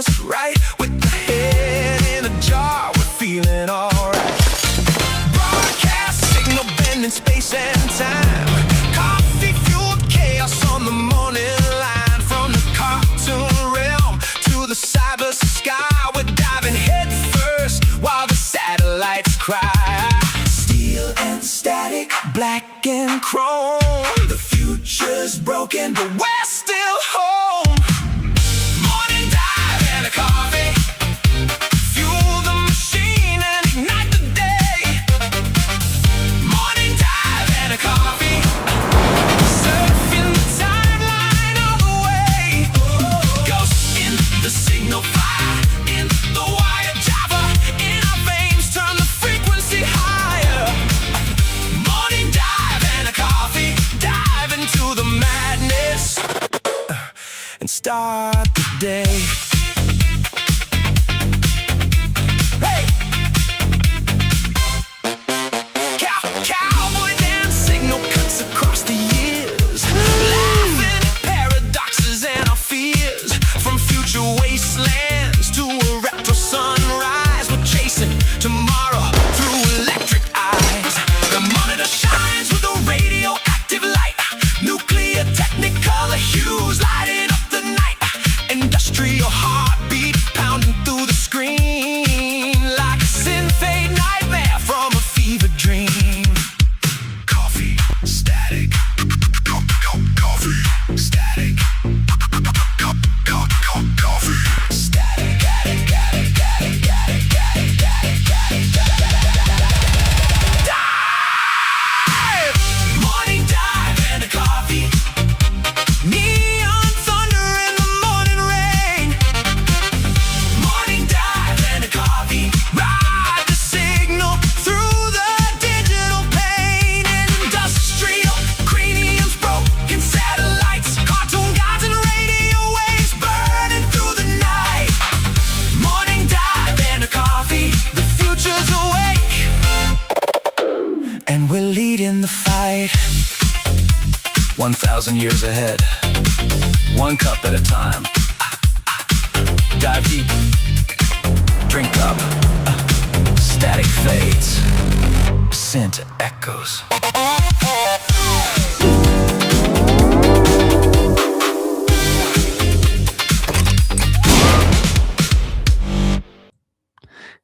just right. With the head in a jar, we're feeling alright. Broadcast signal bending space and time. Coffee fueled chaos on the morning line. From the cartoon realm to the cyber sky, we're diving head first while the satellites cry. Steel and static, black and chrome. The future's broken, but we're still home. Morning dive and a coffee. Fuel the machine and ignite the day. Morning dive and a coffee. Surfing the timeline all the way. Ghosts in the signal fire, in the wire java. In our veins, turn the frequency higher. Morning dive and a coffee. Dive into the madness and start the day. Hey! Cowboy dance signal cuts across the years. Laughing at paradoxes and our fears. From future wastelands to a retro sunrise, we're chasing tomorrow through electric eyes. The monitor shines with a radioactive light. Nuclear technicolor hues lighting up the night. Industrial heartbeat pounding through the screen like a synth-fade nightmare from a fever dream. Coffee, static. Coffee, static. Coffee, static. Dive! Morning dive and a coffee. Neon thunder in the morning rain. Morning dive and a coffee. Ride the signal through the digital pain. Industrial craniums, broken satellites, cartoon gods and radio waves burning through the night. Morning dive and a coffee. The future's awake, and we're leading the fight. 1,000 years ahead, one cup at a time. Dive deep, drink up. Static fades, scent echoes.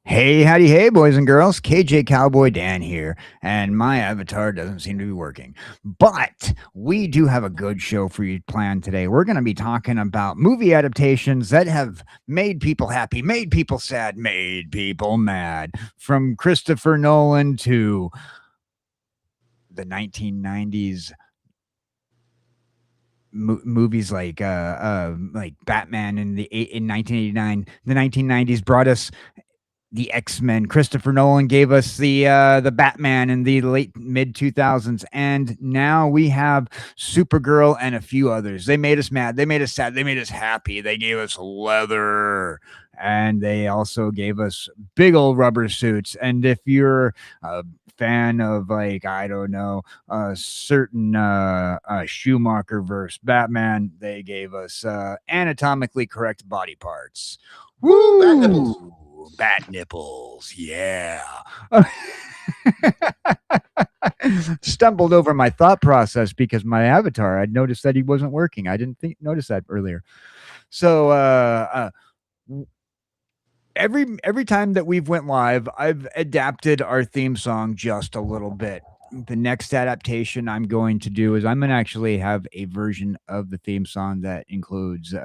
Hey, howdy, hey, boys and girls. KJ Cowboy Dan here, and my avatar doesn't seem to be working. But we do have a good show for you planned today. We're going to be talking about movie adaptations that have made people happy, made people sad, made people mad. From Christopher Nolan to the 1990s movies like Batman in 1989. The 1990s brought us the X-Men. Christopher Nolan gave us the Batman in the mid 2000s, and now we have Supergirl and a few others. They made us mad, they made us sad, they made us happy. They gave us leather, and they also gave us big old rubber suits. And if you're a fan of, like, I don't know, a certain Schumacher verse Batman, they gave us anatomically correct body parts. Woo! Bat nipples. Bat nipples, yeah. Stumbled over my thought process because my avatar, I'd noticed that he wasn't working. I didn't notice that earlier. So every time that we've went live, I've adapted our theme song just a little bit. The next adaptation I'm going to do is I'm going to actually have a version of the theme song that includes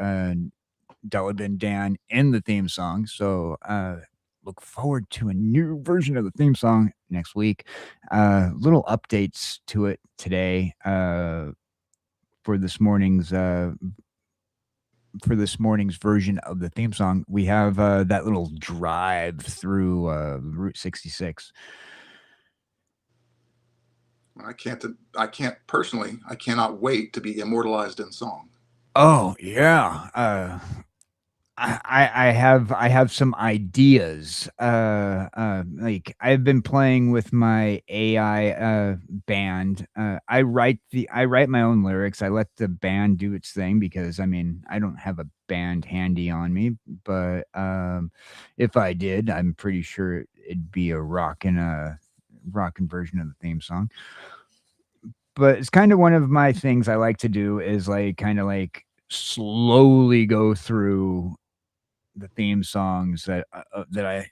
Delabin Dan in the theme song. So look forward to a new version of the theme song next week. Little updates to it today for this morning's version of the theme song. We have that little drive through Route 66. I cannot wait to be immortalized in song. Oh yeah. I have some ideas. Like I've been playing with my AI band. I write my own lyrics. I let the band do its thing because I mean I don't have a band handy on me, but if I did, I'm pretty sure it'd be a rockin' version of the theme song. But it's kind of one of my things I like to do is like kind of like slowly go through the theme songs that I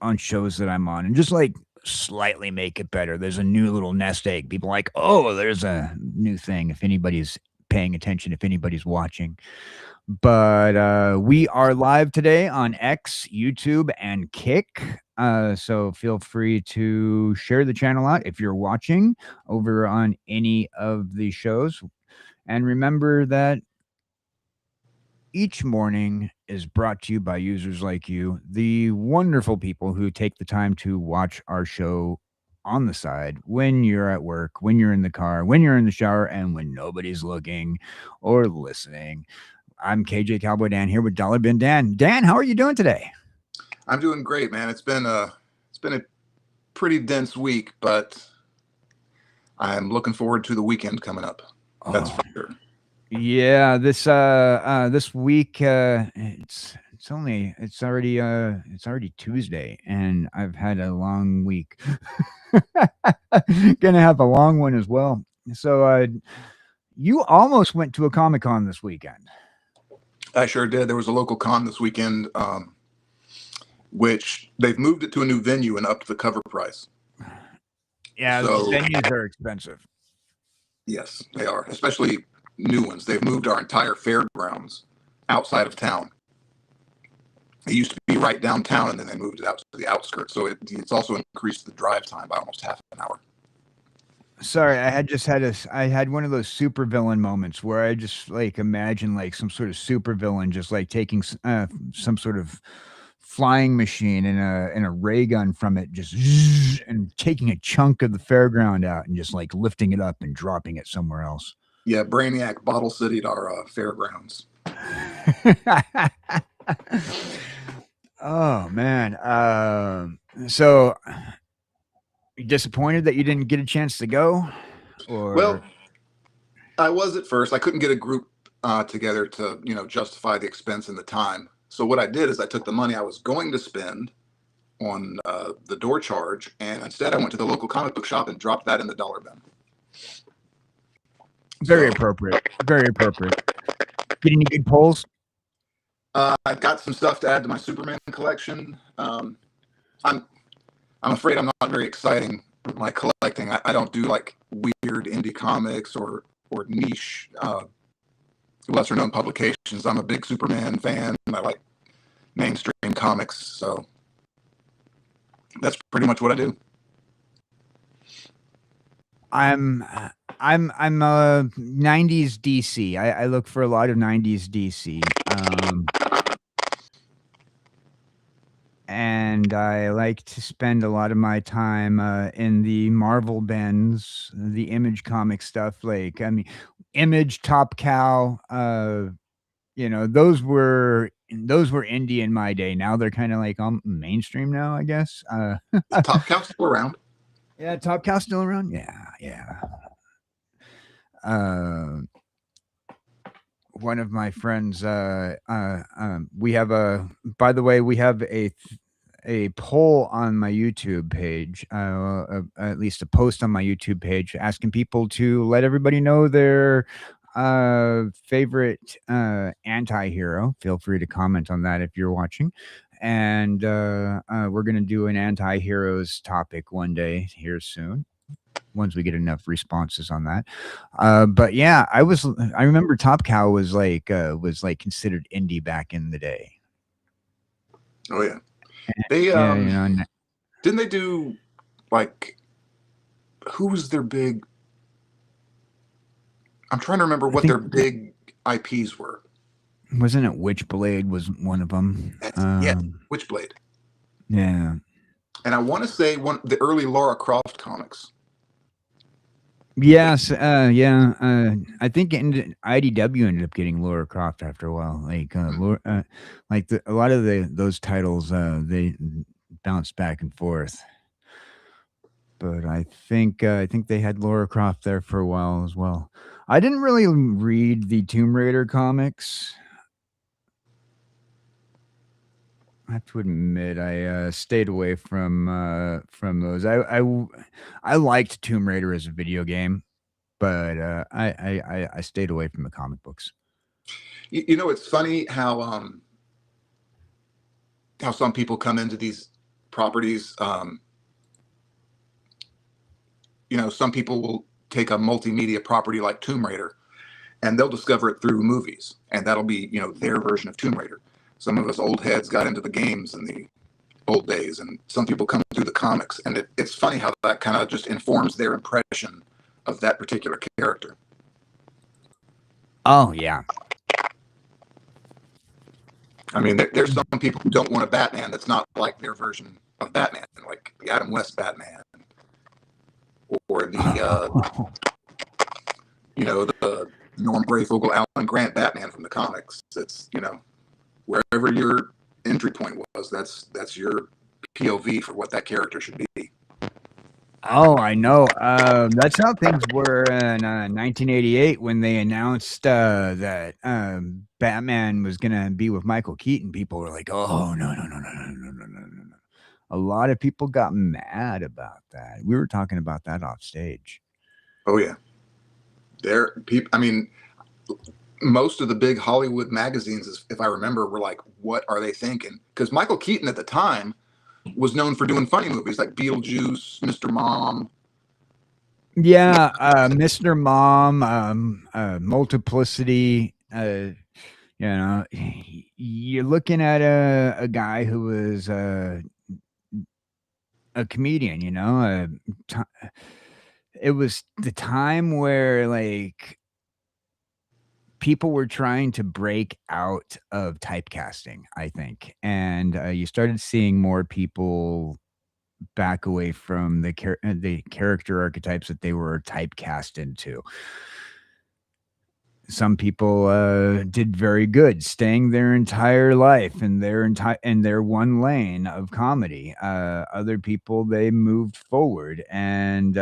on shows that I'm on, and just like slightly make it better. There's a new little nest egg. People are like, oh, there's a new thing. If anybody's paying attention, if anybody's watching, but we are live today on X, YouTube, and Kick. So feel free to share the channel out if you're watching over on any of the shows. And remember that each morning is brought to you by users like you, the wonderful people who take the time to watch our show on the side when you're at work, when you're in the car, when you're in the shower, and when nobody's looking or listening. I'm KJ Cowboy Dan here with Dollar Bin Dan. Dan, how are you doing today? I'm doing great, man. It's been a pretty dense week, but I'm looking forward to the weekend coming up. That's for sure. Yeah, this week it's already Tuesday and I've had a long week. Gonna have a long one as well. So you almost went to a Comic-Con this weekend. I sure did. There was a local con this weekend, which they've moved it to a new venue and upped the cover price. Yeah, So, venues are expensive. Yes, they are, especially new ones. They've moved our entire fairgrounds outside of town. It used to be right downtown, and then they moved it out to the outskirts. So it's also increased the drive time by almost half an hour. Sorry, I had one of those supervillain moments where I just like imagine like some sort of supervillain just like taking some sort of flying machine and a ray gun from it, just and taking a chunk of the fairground out and just like lifting it up and dropping it somewhere else. Yeah, Brainiac bottle city'd our fairgrounds. Oh man. So you disappointed that you didn't get a chance to go? Or well, I was at first. I couldn't get a group together to justify the expense and the time. So what I did is I took the money I was going to spend on the door charge, and instead I went to the local comic book shop and dropped that in the dollar bin. Very appropriate. Very appropriate. Get any good polls? I've got some stuff to add to my Superman collection. I'm afraid I'm not very exciting with my collecting. I don't do like weird indie comics or niche lesser known publications. I'm a big Superman fan. I like mainstream comics, so that's pretty much what I do. I'm a 90s DC. I look for a lot of 90s DC. And I like to spend a lot of my time in the Marvel bins, the Image comic stuff. Like, I mean, Image, Top Cow, those were indie in my day. Now they're kind of like mainstream now, I guess. Top Cow's still around. Yeah, Top Cow's still around. Yeah. One of my friends, we have a poll on my YouTube page, at least a post on my YouTube page asking people to let everybody know their favorite anti-hero. Feel free to comment on that if you're watching. And we're going to do an anti-heroes topic one day here soon, once we get enough responses on that. But yeah, I remember Top Cow was like considered indie back in the day. Oh yeah. They didn't they do like, who was their big, I'm trying to remember what their big IPs were. Wasn't it Witchblade was one of them? Yeah, Witchblade. Yeah. And I want to say the early Lara Croft comics. Yes, yeah, I think IDW ended up getting Laura Croft after a while. Like, like a lot of those titles, they bounced back and forth. But I think they had Laura Croft there for a while as well. I didn't really read the Tomb Raider comics. I have to admit, I stayed away from those. I liked Tomb Raider as a video game, but I stayed away from the comic books. You know, it's funny how some people come into these properties. You know, some people will take a multimedia property like Tomb Raider, and they'll discover it through movies, and that'll be, you know, their version of Tomb Raider. Some of us old heads got into the games in the old days, and some people come through the comics, and it's funny how that kind of just informs their impression of that particular character. Oh yeah, I mean, there's some people who don't want a Batman that's not like their version of Batman, like the Adam West Batman, or you know, the Norm Brayfogle, Alan Grant Batman from the comics. It's, you know, wherever your entry point was, that's your POV for what that character should be. oh, I know. That's how things were in 1988 when they announced that Batman was gonna be with Michael Keaton. People were like, "Oh no, no, no, no, no, no, no, no, no!" A lot of people got mad about that. We were talking about that off stage. Oh yeah, there people. I mean, most of the big Hollywood magazines, if I remember, were like, "What are they thinking?" Because Michael Keaton at the time was known for doing funny movies like Beetlejuice, Mr. Mom. Yeah, Mr. Mom, Multiplicity. You know, you're looking at a guy who was a comedian. You know, it was the time where like people were trying to break out of typecasting, I think, and you started seeing more people back away from the character archetypes that they were typecast into. Some people did very good, staying their entire life in their one lane of comedy. Other people they moved forward, and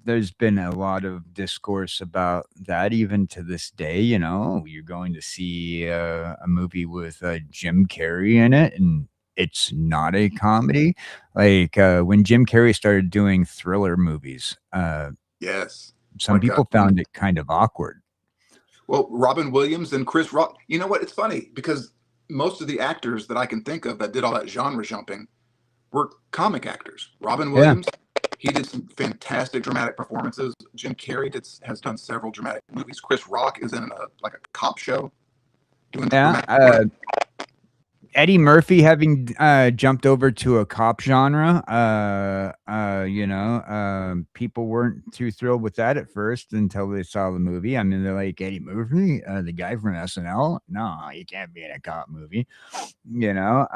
there's been a lot of discourse about that even to this day. You know, you're going to see a movie with Jim Carrey in it, and it's not a comedy. Like when Jim Carrey started doing thriller movies, Yes, some like people found it kind of awkward. well, Robin Williams and Chris Rock. You know what? It's funny because most of the actors that I can think of that did all that genre jumping were comic actors. Robin Yeah. Williams, he did some fantastic dramatic performances. Jim Carrey has done several dramatic movies. Chris Rock is in a cop show doing Yeah, dramatic. Eddie Murphy having jumped over to a cop genre, people weren't too thrilled with that at first until they saw the movie. I mean, they're like, Eddie Murphy, the guy from SNL? No, you can't be in a cop movie. You know,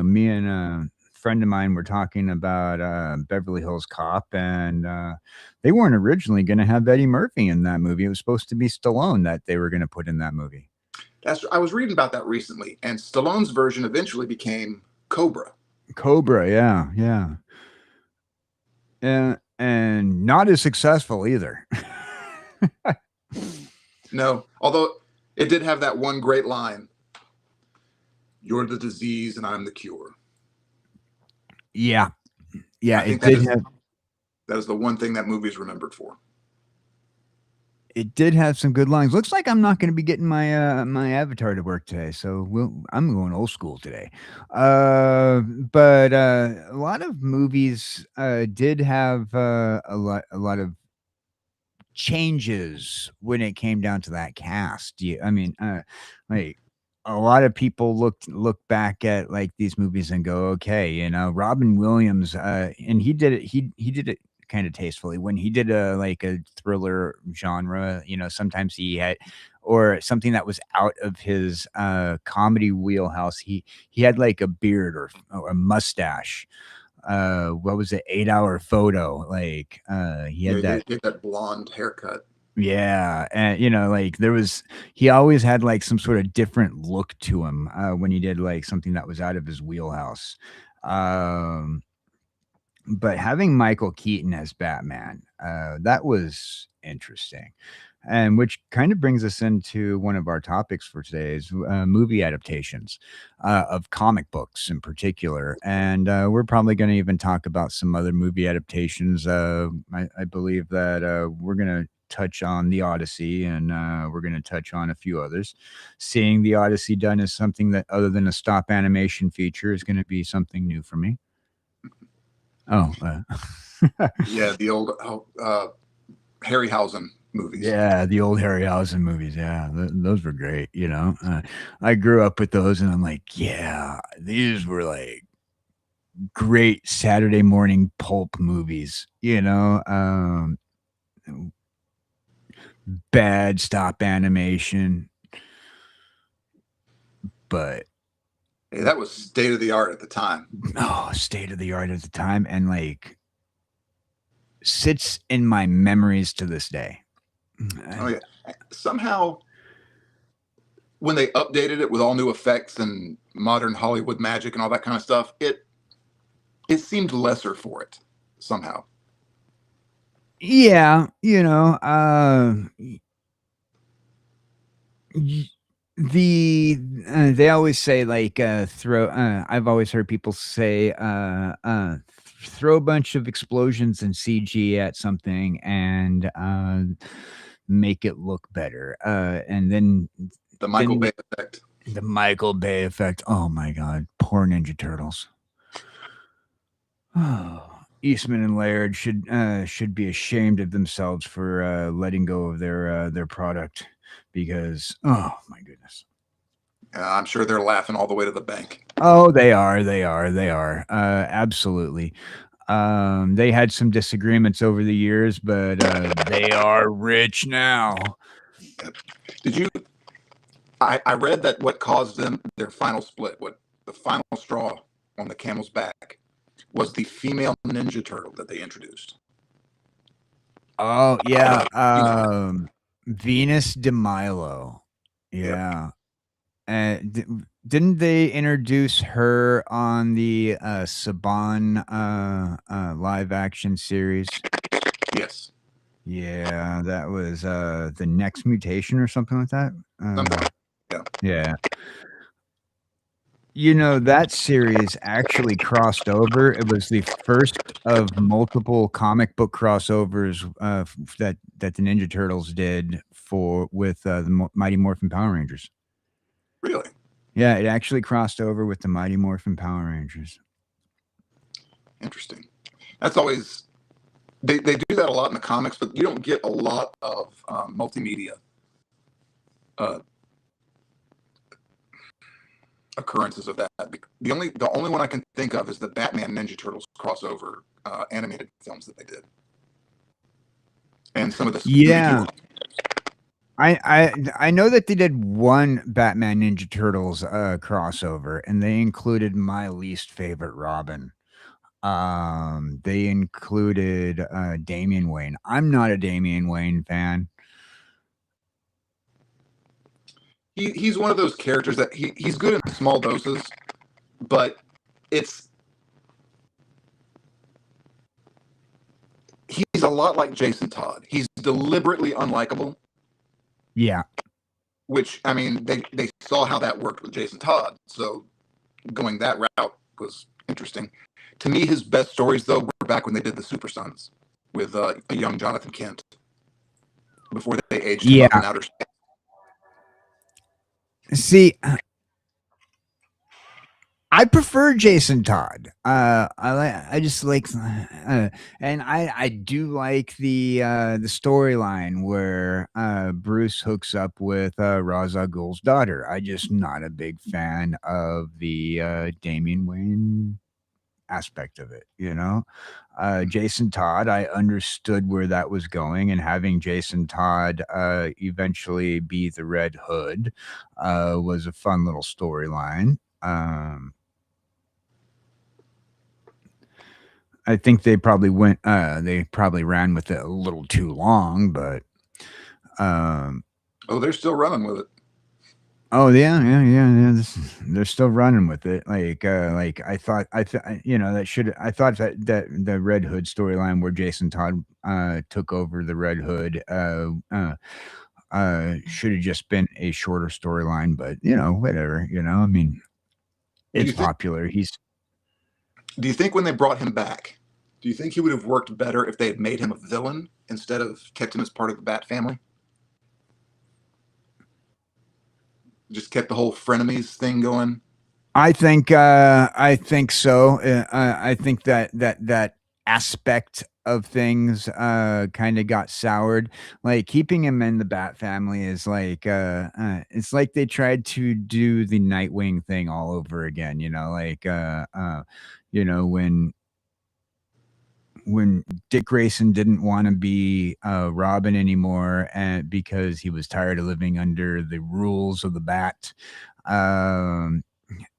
me and a friend of mine were talking about Beverly Hills Cop, and they weren't originally going to have Eddie Murphy in that movie. It was supposed to be Stallone that they were going to put in that movie. I was reading about that recently, and Stallone's version eventually became Cobra. Cobra, yeah, yeah. And not as successful either. No, although it did have that one great line: "You're the disease, and I'm the cure." Yeah. Yeah, I think it did have that is the one thing that movie is remembered for. it did have some good lines. Looks like I'm not going to be getting my my avatar to work today, so I'm going old school today. But a lot of movies did have a lot of changes when it came down to that cast. I mean, like a lot of people look back at like these movies and go, okay, you know, Robin Williams, and he did it. He did it kind of tastefully when he did a thriller genre. You know, sometimes he had or something that was out of his comedy wheelhouse. He had like a beard or a mustache. what was it, 8 Hour Photo, like he Yeah, had he that. did that blonde haircut. Yeah, and like he always had like some sort of different look to him when he did like something that was out of his wheelhouse. Um, but having Michael Keaton as Batman, that was interesting. And which kind of brings us into one of our topics for today's movie adaptations of comic books in particular. And we're probably going to even talk about some other movie adaptations. I believe that we're going to touch on the Odyssey, and we're going to touch on a few others. Seeing the Odyssey done as something that, other than a stop animation feature, is going to be something new for me. Oh, Yeah, the old Harryhausen movies. yeah, the old Harryhausen movies. Yeah, those were great. I grew up with those, and I'm like, yeah, these were like great Saturday morning pulp movies. Bad stop animation, but Hey, that was state of the art at the time. state of the art at the time, and like sits in my memories to this day. Oh yeah. Somehow when they updated it with all new effects and modern Hollywood magic and all that kind of stuff, it seemed lesser for it somehow. Yeah, they always say like throw I've always heard people say throw a bunch of explosions and CG at something and make it look better, and then The Michael then Bay effect. the Michael Bay effect. Oh my god, poor Ninja Turtles. Eastman and Laird should be ashamed of themselves for letting go of their product, because oh my goodness. I'm sure they're laughing all the way to the bank. Oh, they are. Absolutely. They had some disagreements over the years, but they are rich now. Did you? I read that what caused them their final split, what the final straw on the camel's back, was the female Ninja Turtle that they introduced. Oh yeah, Venus. Venus de Milo. Yep. Yeah. Didn't they introduce her on the Saban live action series? Yes. Yeah, that was the Next Mutation or something like that. Something. Yeah. Yeah. That series actually crossed over. It was the first of multiple comic book crossovers that the Ninja Turtles did with the Mighty Morphin Power Rangers. Really? Yeah, it actually crossed over with the Mighty Morphin Power Rangers. Interesting. That's always they do that a lot in the comics, but you don't get a lot of multimedia occurrences of that. The only one I can think of is the Batman Ninja Turtles crossover animated films that they did, and some of the Yeah. I know that they did one Batman Ninja Turtles crossover, and they included my least favorite Robin. They included Damian Wayne. I'm not a Damian Wayne fan. He's one of those characters that he's good in small doses, but he's a lot like Jason Todd. He's deliberately unlikable. Yeah. Which, I mean, they saw how that worked with Jason Todd, so going that route was interesting. To me, his best stories, though, were back when they did the Super Sons with a young Jonathan Kent, before they aged him up in outer space. See, I prefer Jason Todd. I just like, and I do like the storyline where Bruce hooks up with Ra's al Ghul's daughter. I just not a big fan of the Damian Wayne aspect of it. Jason Todd, I understood where that was going, and having Jason Todd eventually be the Red Hood was a fun little storyline. I think they probably went. They probably ran with it a little too long, but um, Oh, they're still running with it. oh yeah. They're still running with it. Like I thought, you know, I thought that the Red Hood storyline where Jason Todd took over the Red Hood should have just been a shorter storyline, but you know, whatever. You know, I mean, Do it's you think? popular. He's Do you think when they brought him back, do you think he would have worked better if they had made him a villain instead of kept him as part of the Bat family? Just kept the whole frenemies thing going. I think so. I think that aspect of things kind of got soured. Like keeping him in the Bat family is like it's like they tried to do the Nightwing thing all over again, you know, like you know, when Dick Grayson didn't want to be Robin anymore and because he was tired of living under the rules of the Bat. Um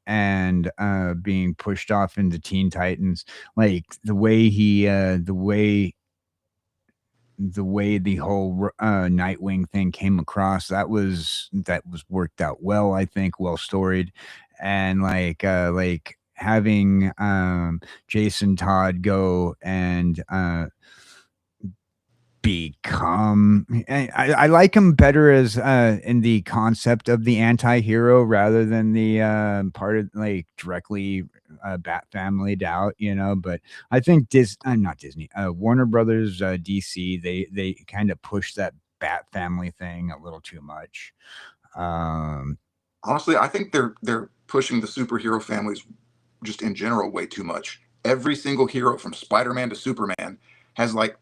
and being pushed off into Teen Titans. Like the way the whole Nightwing thing came across, that was worked out well, I think, well storied, and like having Jason Todd go and become I like him better as in the concept of the anti-hero rather than the part of like directly Bat familyed out, you know. But I think not Disney, Warner Brothers, DC, they kind of push that Bat family thing a little too much. um Honestly, I think they're pushing the superhero families just in general way too much. Every single hero from Spider-Man to Superman has like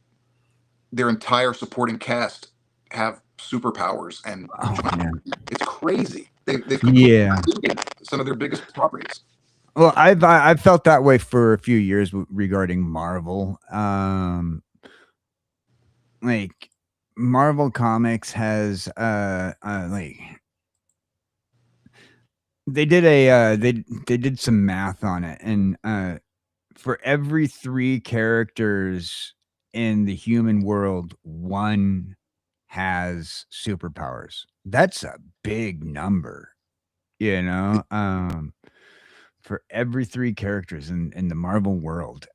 their entire supporting cast have superpowers, and oh man, it's crazy. They've completely yeah. deleted some of their biggest properties. Well, I've felt that way for a few years regarding Marvel. Like Marvel Comics has like they did some math on it, and for every 3 characters in the human world, 1 has superpowers. That's a big number, you know. For every 3 characters in the Marvel world.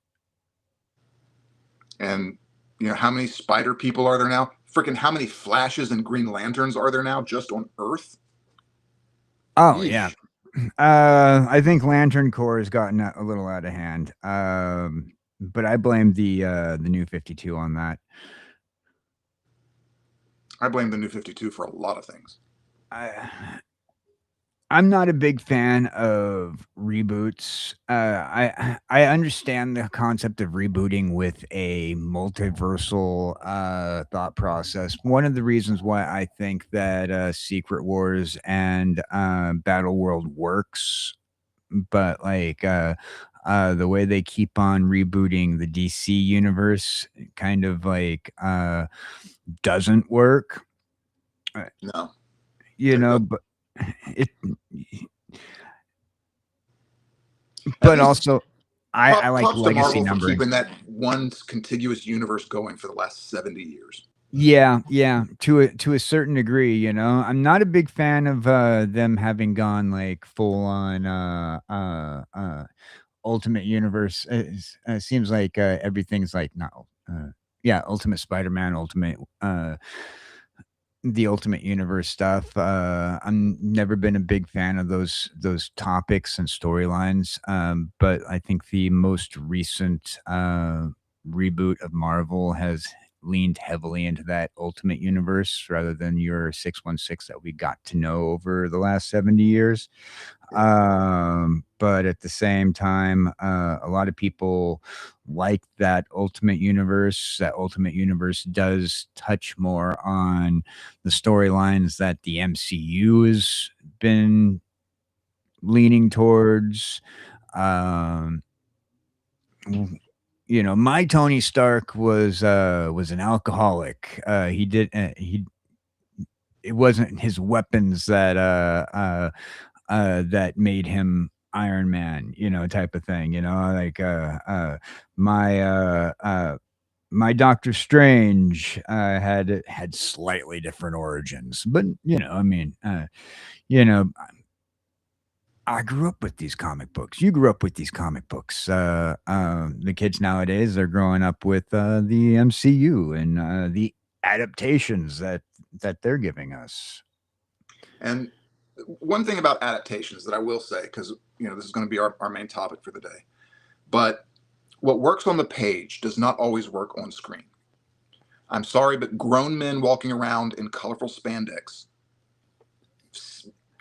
And you know how many Spider people are there now? Freaking how many Flashes and Green Lanterns are there now just on Earth? Oh yeah. Yeesh. I think Lantern Corps has gotten a little out of hand. But I blame the new 52 on that. I blame the New 52 for a lot of things. I I'm not a big fan of reboots. I understand the concept of rebooting with a multiversal thought process. One of the reasons why I think that Secret Wars and Battle World works, but the way they keep on rebooting the DC universe kind of doesn't work. Uh, No, You it know, does. but it At but least also I like props to legacy Marvel for numbering. keeping that one contiguous universe going for the last 70 years. Yeah, to a certain degree, you know. I'm not a big fan of them having gone like full on Ultimate Universe. Seems like everything's like not yeah, Ultimate Spider-Man, Ultimate the Ultimate Universe stuff. I'm never been a big fan of those topics and storylines. But I think the most recent reboot of Marvel has leaned heavily into that Ultimate Universe rather than your 616 that we got to know over the last 70 years. But at the same time, a lot of people like that Ultimate Universe. That Ultimate Universe does touch more on the storylines that the MCU has been leaning towards. Um, you know, my Tony Stark was an alcoholic. He it wasn't his weapons that that made him Iron Man, type of thing, like my my Doctor Strange had slightly different origins, but I mean, you know, I grew up with these comic books. You grew up with these comic books. The kids nowadays are growing up with the MCU and the adaptations that they're giving us. And one thing about adaptations that I will say, because this is going to be our main topic for the day, but what works on the page does not always work on screen. I'm sorry, but grown men walking around in colorful spandex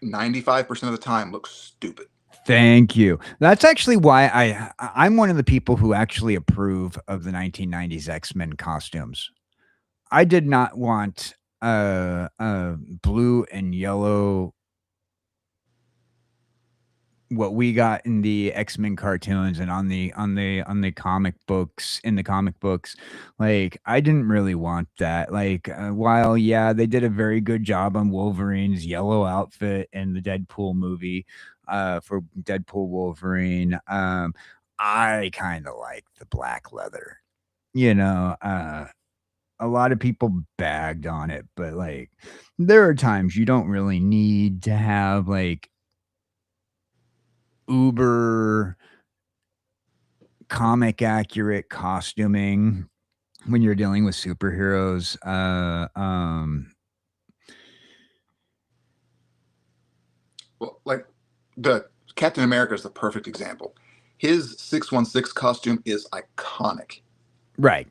95% of the time look stupid. Thank you. That's actually why I'm one of the people who actually approve of the 1990s X-Men costumes. I did not want blue and yellow what we got in the X-Men cartoons and on the comic books in the comic books. Like I didn't really want that. Like while yeah, they did a very good job on Wolverine's yellow outfit in the Deadpool movie for Deadpool Wolverine. I kind of like the black leather. A lot of people bagged on it, but like there are times you don't really need to have like uber comic accurate costuming when you're dealing with superheroes. Well, like the Captain America is the perfect example. His 616 costume is iconic. Right.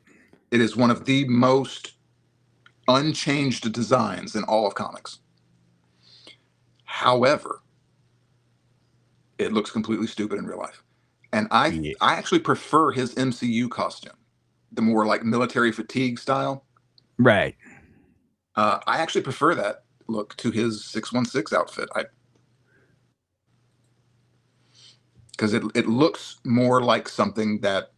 It is one of the most unchanged designs in all of comics. However, it looks completely stupid in real life. And Yeah. I actually prefer his MCU costume, the more like military fatigue style. Right. I actually prefer that look to his 616 outfit. Because it looks more like something that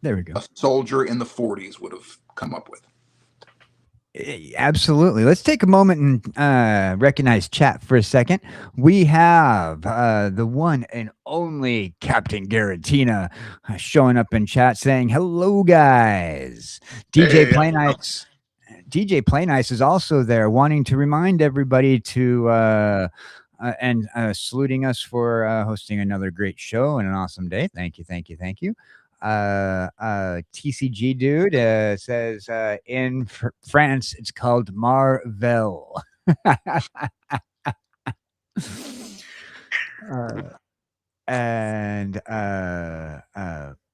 There we go. a soldier in the 40s would have come up with. Absolutely. Let's take a moment and recognize chat for a second. We have the one and only Captain Garantina showing up in chat saying, hello, guys. DJ Hey, Playnights. DJ Playnice is also there wanting to remind everybody to and saluting us for hosting another great show and an awesome day. Thank you, thank you, thank you. TCG dude says in France it's called Marvel. And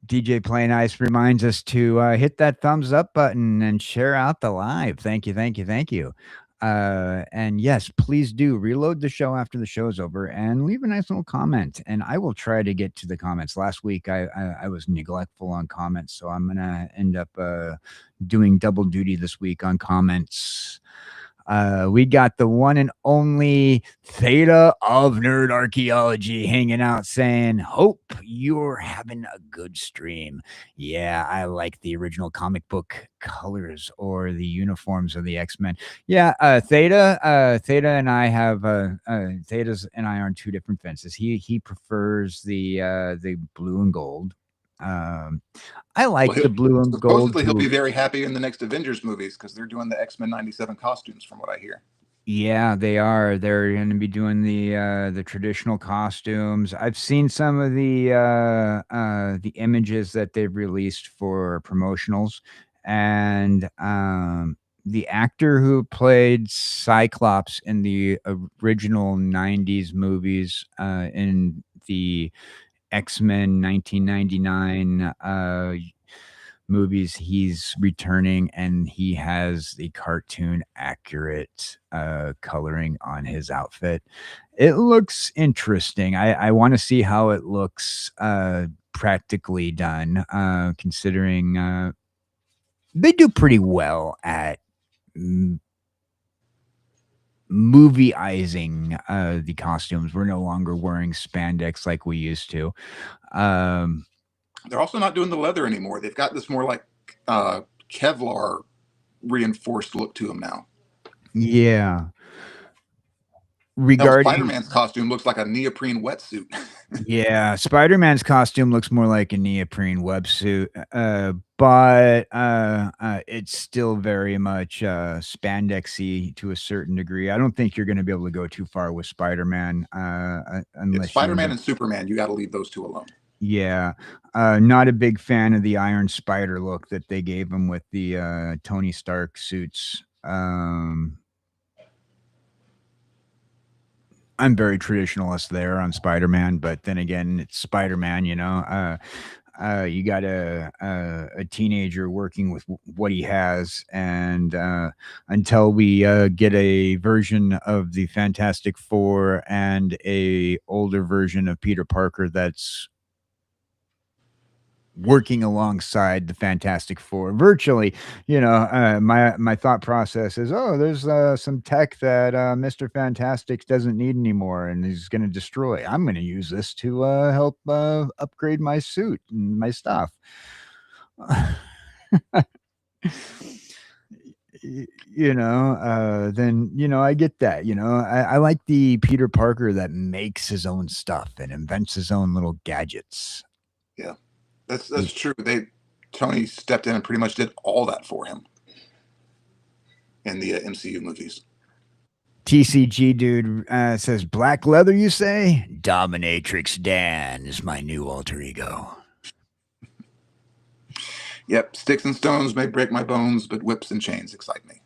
DJ Play Nice reminds us to hit that thumbs up button and share out the live. Thank you, thank you, thank you. And yes, please do reload the show after the show's over and leave a nice little comment. And I will try to get to the comments. Last week I was neglectful on comments, so I'm gonna end up doing double duty this week on comments. We got the one and only Theta of Nerd Archaeology hanging out saying, hope you're having a good stream. Yeah, I like the original comic book colors or the uniforms of the X-Men. Yeah, Theta and I have Theta's and I are on two different fences. He prefers the blue and gold. I like the blue and gold. Supposedly, he'll be very happy in the next Avengers movies because they're doing the X-Men '97 costumes, from what I hear. Yeah, they are. They're going to be doing the traditional costumes. I've seen some of the images that they've released for promotionals, and the actor who played Cyclops in the original '90s movies in the X-Men 1999 movies, he's returning and he has the cartoon accurate coloring on his outfit. It looks interesting. I want to see how it looks practically done, considering they do pretty well at movieizing the costumes. We're no longer wearing spandex like we used to. They're also not doing the leather anymore. They've got this more like Kevlar reinforced look to them now. Yeah. Hell, regarding Spider-Man's costume looks like a neoprene wetsuit. Yeah, Spider-Man's costume looks more like a neoprene wetsuit, but it's still very much spandexy to a certain degree. I don't think you're going to be able to go too far with Spider-Man It's unless you end Spider-Man up. and Superman. You got to leave those two alone. Yeah, not a big fan of the Iron Spider look that they gave him with the Tony Stark suits. I'm very traditionalist there on Spider-Man, but then again, it's Spider-Man, you know. You got a teenager working with what he has, and until we get a version of the Fantastic Four and a older version of Peter Parker that's working alongside the Fantastic Four virtually, you know, my thought process is, oh, there's some tech that Mr. Fantastic doesn't need anymore and he's going to destroy. I'm going to use this to help upgrade my suit and my stuff. You know, then, you know, I get that, you know, I like the Peter Parker that makes his own stuff and invents his own little gadgets. Yeah, that's true. Tony stepped in and pretty much did all that for him in the MCU movies. TCG dude says, black leather, you say? Dominatrix Dan is my new alter ego. Yep, sticks and stones may break my bones, but whips and chains excite me.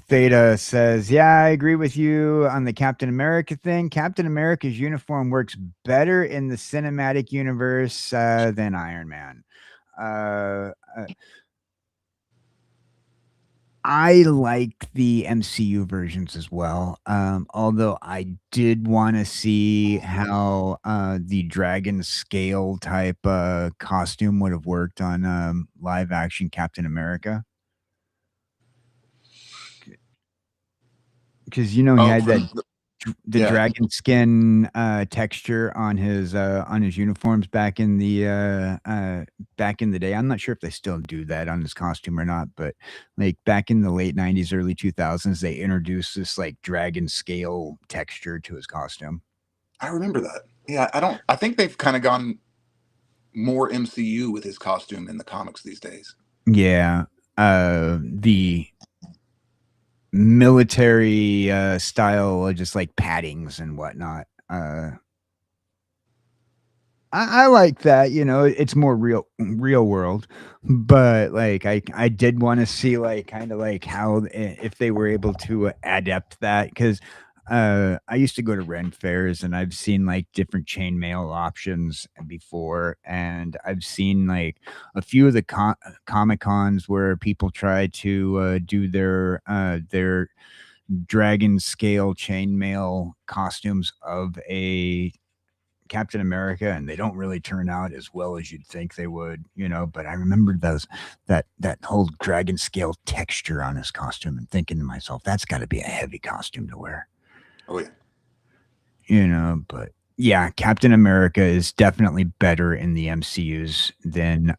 Theta says, yeah, I agree with you on the Captain America thing. Captain America's uniform works better in the cinematic universe than Iron Man. I like the MCU versions as well. Although I did want to see how the dragon scale type costume would have worked on live action Captain America. Because you know he Oh, had that the yeah. dragon skin texture on his uniforms back in the day. I'm not sure if they still do that on his costume or not, but like back in the late 90s, early 2000s, they introduced this like dragon scale texture to his costume. I remember that. Yeah, I think they've kind of gone more MCU with his costume in the comics these days. Yeah. The military style, just like paddings and whatnot. I like that, you know, it's more real world, but like I did want to see like kind of like how if they were able to adapt that because I used to go to Ren fairs and I've seen like different chainmail options before, and I've seen like a few of the Comic Cons where people try to do their dragon scale chainmail costumes of a Captain America, and they don't really turn out as well as you'd think they would, you know. But I remembered that whole dragon scale texture on his costume and thinking to myself, that's got to be a heavy costume to wear. Oh yeah, you know. But yeah, Captain America is definitely better in the MCUs than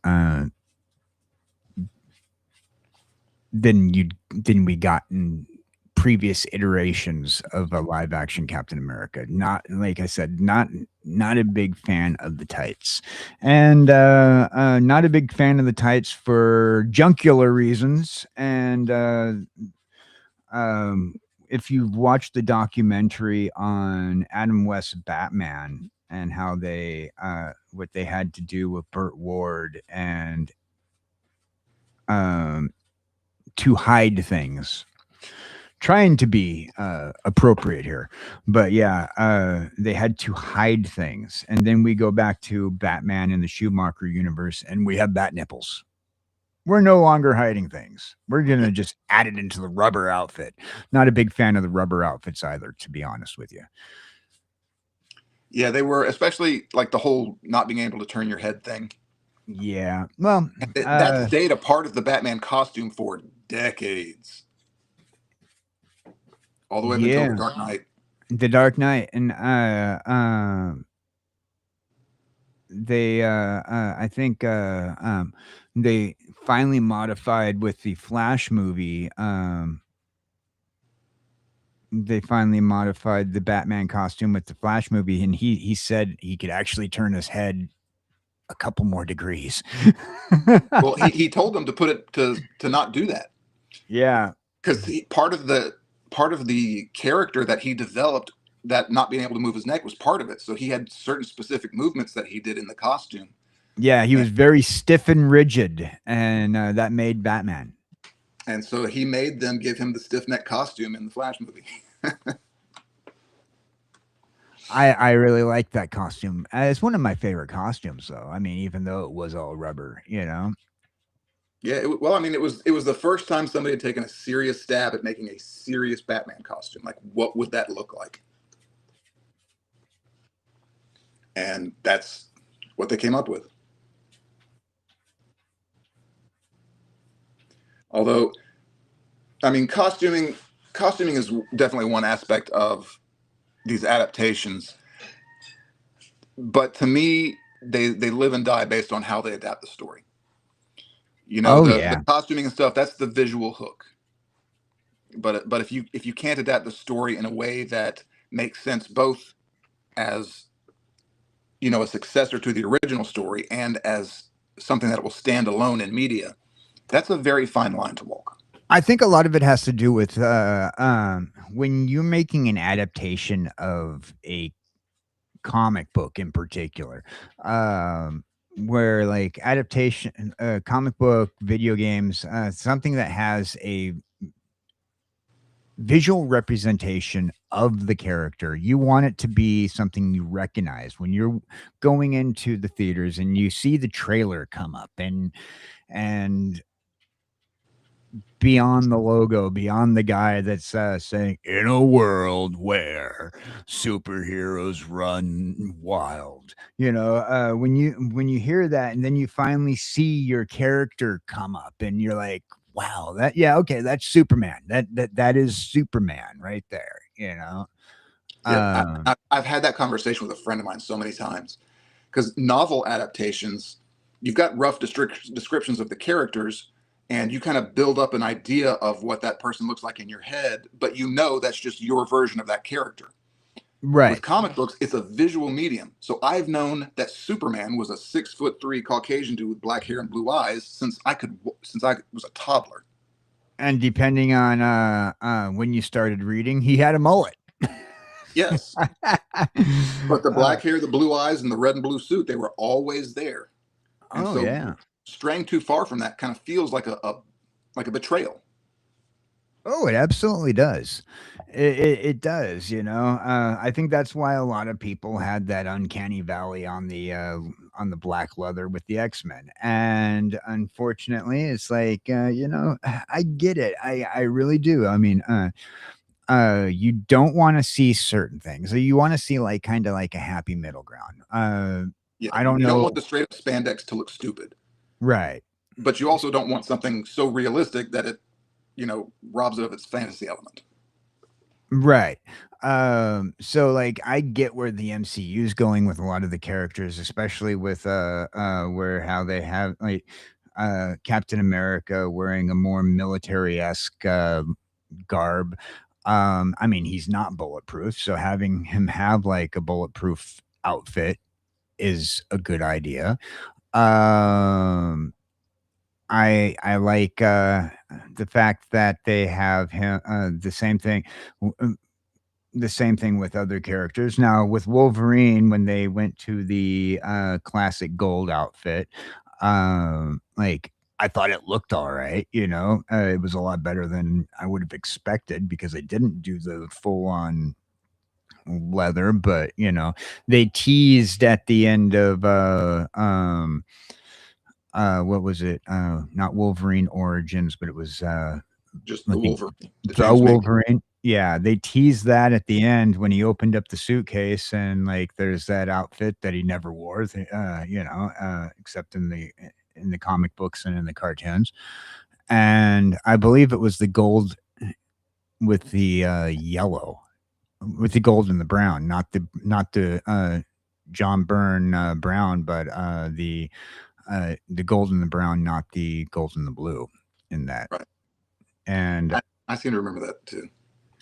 we got in previous iterations of a live action Captain America. Not, like I said, not a big fan of the tights, and not a big fan of the tights for junkular reasons. And if you've watched the documentary on Adam West's Batman and how they what they had to do with Burt Ward and to hide things, trying to be appropriate here, but yeah, they had to hide things. And then we go back to Batman in the Schumacher universe and we have bat nipples. We're no longer hiding things. We're gonna just add it into the rubber outfit. Not a big fan of the rubber outfits either, to be honest with you. Yeah, they were, especially like the whole not being able to turn your head thing. Yeah, well, that stayed a part of the Batman costume for decades, all the way up until the Dark Knight. The Dark Knight, and they I think they finally modified with the Flash movie. they finally modified the Batman costume with the Flash movie, and he said he could actually turn his head a couple more degrees. Well, he told them to put it to not do that Yeah. because part of the character that he developed, that not being able to move his neck was part of it. So he had certain specific movements that he did in the costume. Yeah, he And, was very stiff and rigid, and that made Batman. and so he made them give him the stiff neck costume in the Flash movie. I really like that costume. It's one of my favorite costumes, though. I mean, even though it was all rubber, you know. Yeah, well, I mean, it was the first time somebody had taken a serious stab at making a serious Batman costume. Like, what would that look like? And that's what they came up with. Although, I mean, costuming is definitely one aspect of these adaptations. But to me, they live and die based on how they adapt the story. You know, Oh the yeah, costuming and stuff, that's the visual hook. But if you can't adapt the story in a way that makes sense, both as, you know, a successor to the original story and as something that will stand alone in media, that's a very fine line to walk. I think a lot of it has to do with when you're making an adaptation of a comic book in particular, where like adaptation, comic book, video games, something that has a visual representation of the character. You want it to be something you recognize when you're going into the theaters and you see the trailer come up and beyond the logo, beyond the guy that's saying in a world where superheroes run wild. You know, when you hear that and then you finally see your character come up and you're like, wow, that yeah, okay, that's Superman. That is Superman right there, you know. Yeah, Um I've had that conversation with a friend of mine so many times because novel adaptations, you've got rough descriptions of the characters, and you kind of build up an idea of what that person looks like in your head, but you know that's just your version of that character. With right. comic books, it's a visual medium. So I've known that Superman was a 6'3" Caucasian dude with black hair and blue eyes since I was a toddler. And depending on when you started reading, he had a mullet. Yes, but the uh, black hair, the blue eyes, and the red and blue suit, they were always there. And oh so yeah. straying too far from that kind of feels like a betrayal. Oh, it absolutely does. It does, you know. I think that's why a lot of people had that uncanny valley on the black leather with the X-Men. And unfortunately, it's like you know, I get it. I really do. I mean, you don't want to see certain things. You want to see like kind of like a happy middle ground. Yeah, I don't you don't want know. the straight up spandex to look stupid, Right. but you also don't want something so realistic that it, you know, robs it of its fantasy element. Right. So like I get where the MCU is going with a lot of the characters, especially with where how they have like Captain America wearing a more military-esque garb. I mean, he's not bulletproof, so having him have like a bulletproof outfit is a good idea. Um I like the fact that they have him the same thing with other characters. Now, with Wolverine, when they went to the classic gold outfit, like I thought it looked all right. You know, it was a lot better than I would have expected because they didn't do the full on leather. But you know, they teased at the end of what was it? Not Wolverine Origins, but it was Just I the think Wolverine, the the James Mayfield. Wolverine. Yeah, they teased that at the end when he opened up the suitcase and like there's that outfit that he never wore, you know, except in the comic books and in the cartoons. And I believe it was the gold with the yellow, with the gold and the brown, not the John Byrne brown, but the gold and the brown, not the gold and the blue in that. Right. And I seem to remember that too.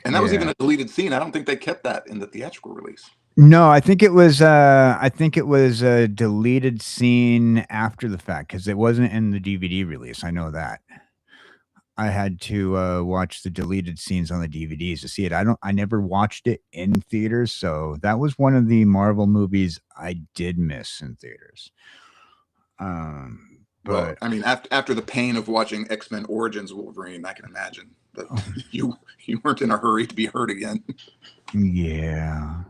And that was even Yeah. a deleted scene. I don't think they kept that in the theatrical release. No, I think it was a deleted scene after the fact because it wasn't in the DVD release. I know that. I had to watch the deleted scenes on the DVDs to see it. I never watched it in theaters, so that was one of the Marvel movies I did miss in theaters. Well, But I mean, after the pain of watching X-Men Origins Wolverine, I can imagine that you weren't in a hurry to be hurt again. yeah.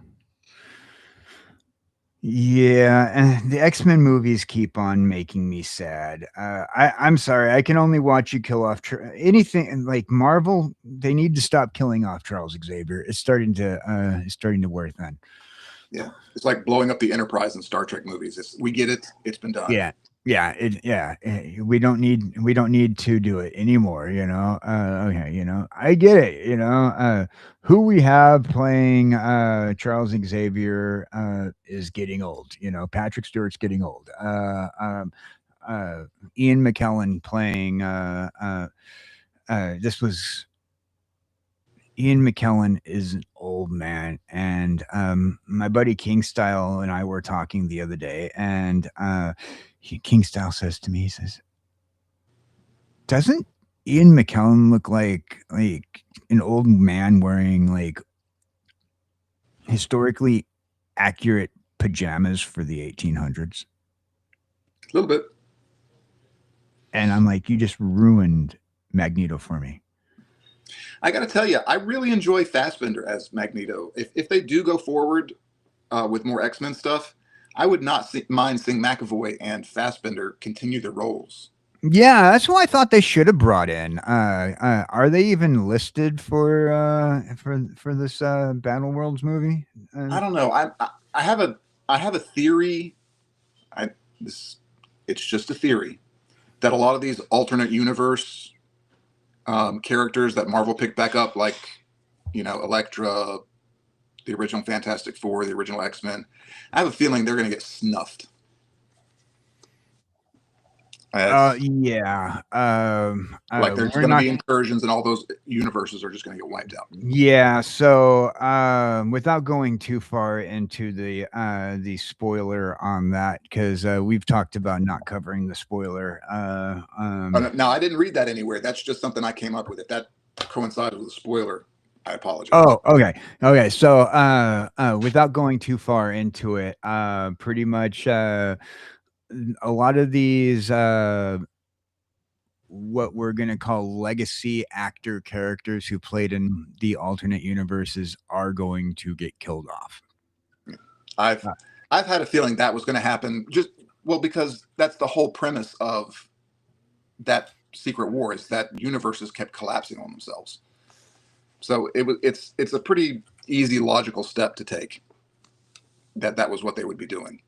Yeah, and the X-Men movies keep on making me sad. I'm sorry, I can only watch you kill off anything like Marvel. They need to stop killing off Charles Xavier. It's starting to wear thin. Yeah, it's like blowing up the Enterprise in Star Trek movies. We get it. It's been done. Yeah, we don't need to do it anymore. Okay, I get it. Who we have playing Charles Xavier is getting old. Patrick Stewart's getting old. Ian McKellen playing this was Ian McKellen is an old man, and my buddy Kingstyle and I were talking the other day, and Kingstyle says to me, he says, "Doesn't Ian McKellen look like an old man wearing like historically accurate pajamas for the 1800s?" A little bit. And I'm like, "You just ruined Magneto for me." I got to tell you, I really enjoy Fassbender as Magneto. If they do go forward with more X-Men stuff, I would not mind seeing McAvoy and Fassbender continue their roles. Yeah, that's what I thought they should have brought in. Are they even listed for this Battle Worlds movie? I don't know. I have a theory. This it's just a theory that a lot of these alternate universe characters that Marvel picked back up, like Elektra, the original Fantastic Four, the original X-Men, I have a feeling they're going to get snuffed. Yeah. Like there's We're going to not. be incursions, and all those universes are just going to get wiped out. Yeah. So, without going too far into the spoiler on that, because we've talked about not covering the spoiler. Now, I didn't read that anywhere. That's just something I came up with. If that coincides with a spoiler, I apologize. Oh, okay. So, without going too far into it, pretty much, a lot of these, what we're gonna call legacy actor characters who played in the alternate universes are going to get killed off. I've Uh, I've had a feeling that was going to happen. Because that's the whole premise of that Secret War, is that universes kept collapsing on themselves. So it's a pretty easy logical step to take. That was what they would be doing.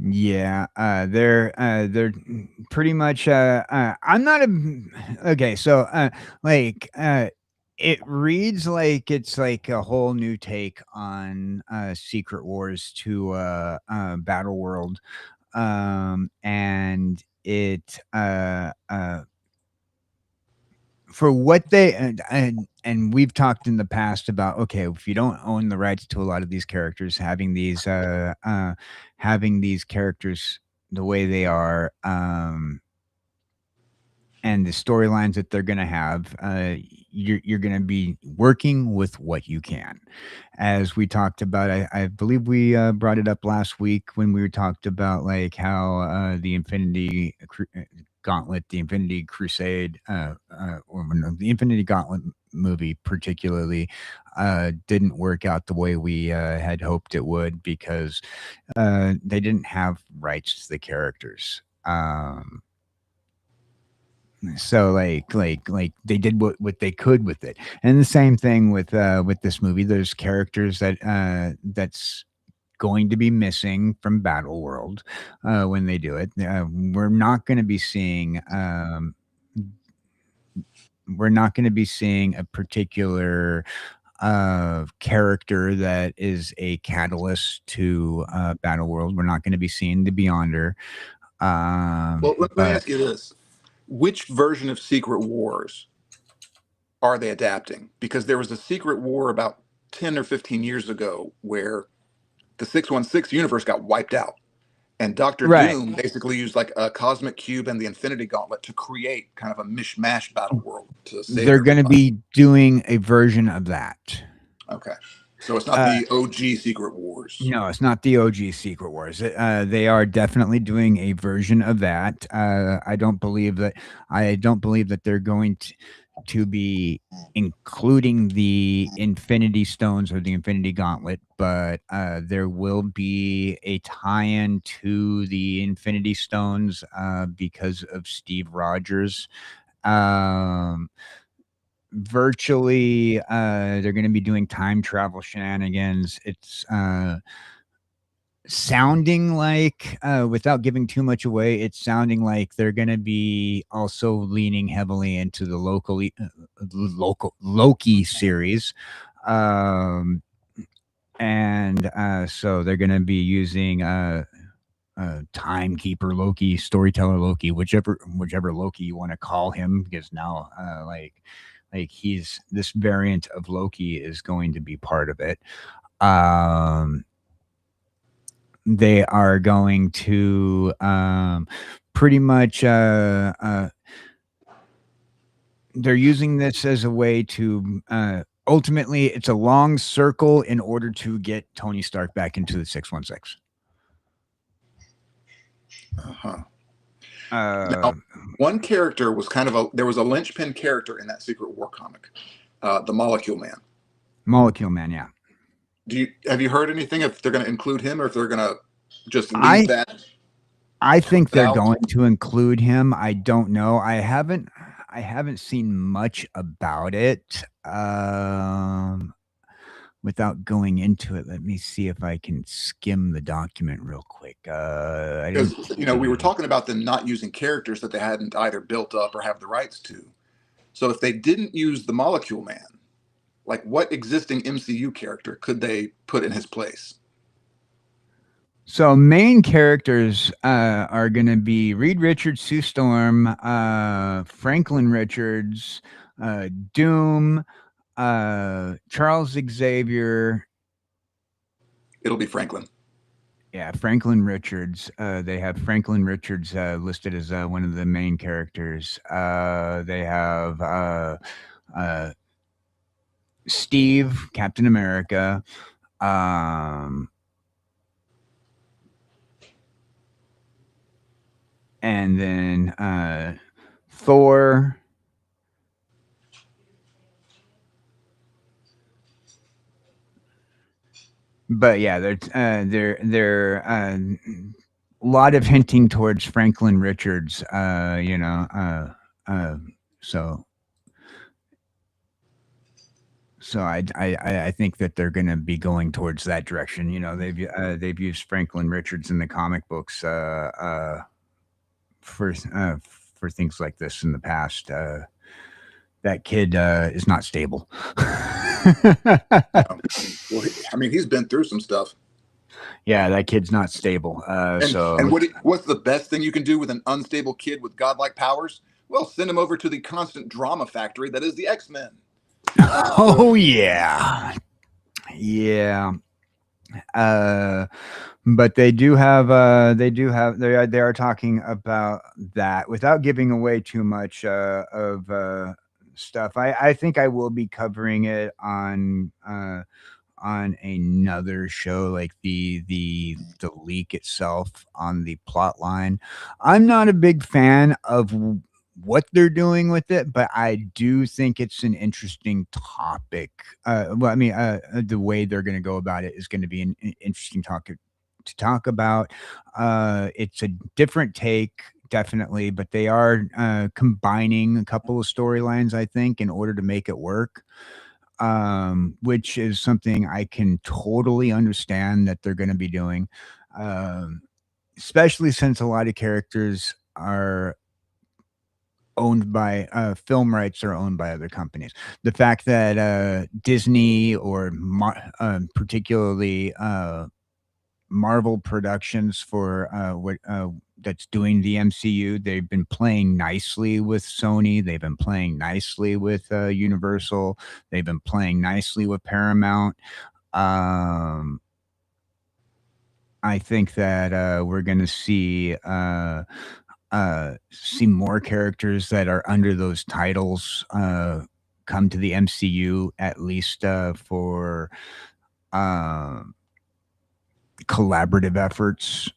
Yeah, they're pretty much. I'm not a okay. So, it reads like it's like a whole new take on Secret Wars to Battle World, and it for what they and we've talked in the past about, okay, if you don't own the rights to a lot of these characters, having these characters the way they are, and the storylines that they're going to have, you're going to be working with what you can. As we talked about, I believe we brought it up last week when we were talked about like how the Gauntlet, the Infinity Crusade, or no, the Infinity Gauntlet movie particularly didn't work out the way we had hoped it would, because they didn't have rights to the characters. So like they did what they could with it, and the same thing with this movie. There's characters that's going to be missing from Battle World when they do it. We're not going to be seeing a particular character that is a catalyst to Battle World. We're not going to be seeing the Beyonder. Well, let me But ask you this: which version of Secret Wars are they adapting? Because there was a secret war about 10 or 15 years ago where the 616 universe got wiped out. And Doctor Right. Doom basically used like a cosmic cube and the Infinity Gauntlet to create kind of a mishmash battle world to save They're going to everybody. be doing a version of that. Okay. So it's not the OG Secret Wars. No, it's not the OG Secret Wars. They are definitely doing a version of that. I don't believe that. I don't believe that they're going to be including the Infinity Stones or the Infinity Gauntlet, but there will be a tie-in to the Infinity Stones because of Steve Rogers. Virtually, they're going to be doing time travel shenanigans. It's sounding like, without giving too much away, it's sounding like they're going to be also leaning heavily into the local Loki series. And so they're going to be using timekeeper Loki, storyteller Loki, whichever Loki you want to call him, because now like he's this variant of Loki is going to be part of it. They are going to pretty much they're using this as a way to ultimately it's a long circle in order to get Tony Stark back into the 616. Now, one character was kind of there was a linchpin character in that Secret War comic, the Molecule Man. Molecule Man, yeah. Have you heard anything if they're going to include him or if they're going to just leave that? I think they're out? going to include him. I don't know. I haven't seen much about it. Without going into it, let me see if I can skim the document real quick. Because we were talking about them not using characters that they hadn't either built up or have the rights to. So if they didn't use the Molecule Man, like what existing MCU character could they put in his place? So main characters are going to be Reed Richards, Sue Storm, Franklin Richards, Doom, Charles Xavier. It'll be Franklin. Yeah, Franklin Richards. They have Franklin Richards listed as one of the main characters. They have Steve, Captain America. And then Thor. But yeah, they're a lot of hinting towards Franklin Richards. So I think that they're going to be going towards that direction. They've used Franklin Richards in the comic books for things like this in the past. That kid is not stable. Well, I mean, he's been through some stuff. Yeah, that kid's not stable. And what's the best thing you can do with an unstable kid with godlike powers? Well, send him over to the constant drama factory that is the X-Men. Oh yeah, yeah. But they are talking about that without giving away too much of stuff. I think I will be covering it on another show, like the leak itself on the plot line. I'm not a big fan of what they're doing with it, but I do think it's an interesting topic. The way they're going to go about it is going to be an interesting topic to talk about. It's a different take, definitely, but they are combining a couple of storylines, I think, in order to make it work. Which is something I can totally understand that they're going to be doing, especially since a lot of characters are owned by film rights are owned by other companies. The fact that Disney or particularly Marvel Productions for what that's doing the MCU. They've been playing nicely with Sony. They've been playing nicely with Universal. They've been playing nicely with Paramount. I think that we're going to see more characters that are under those titles come to the MCU, at least for collaborative efforts,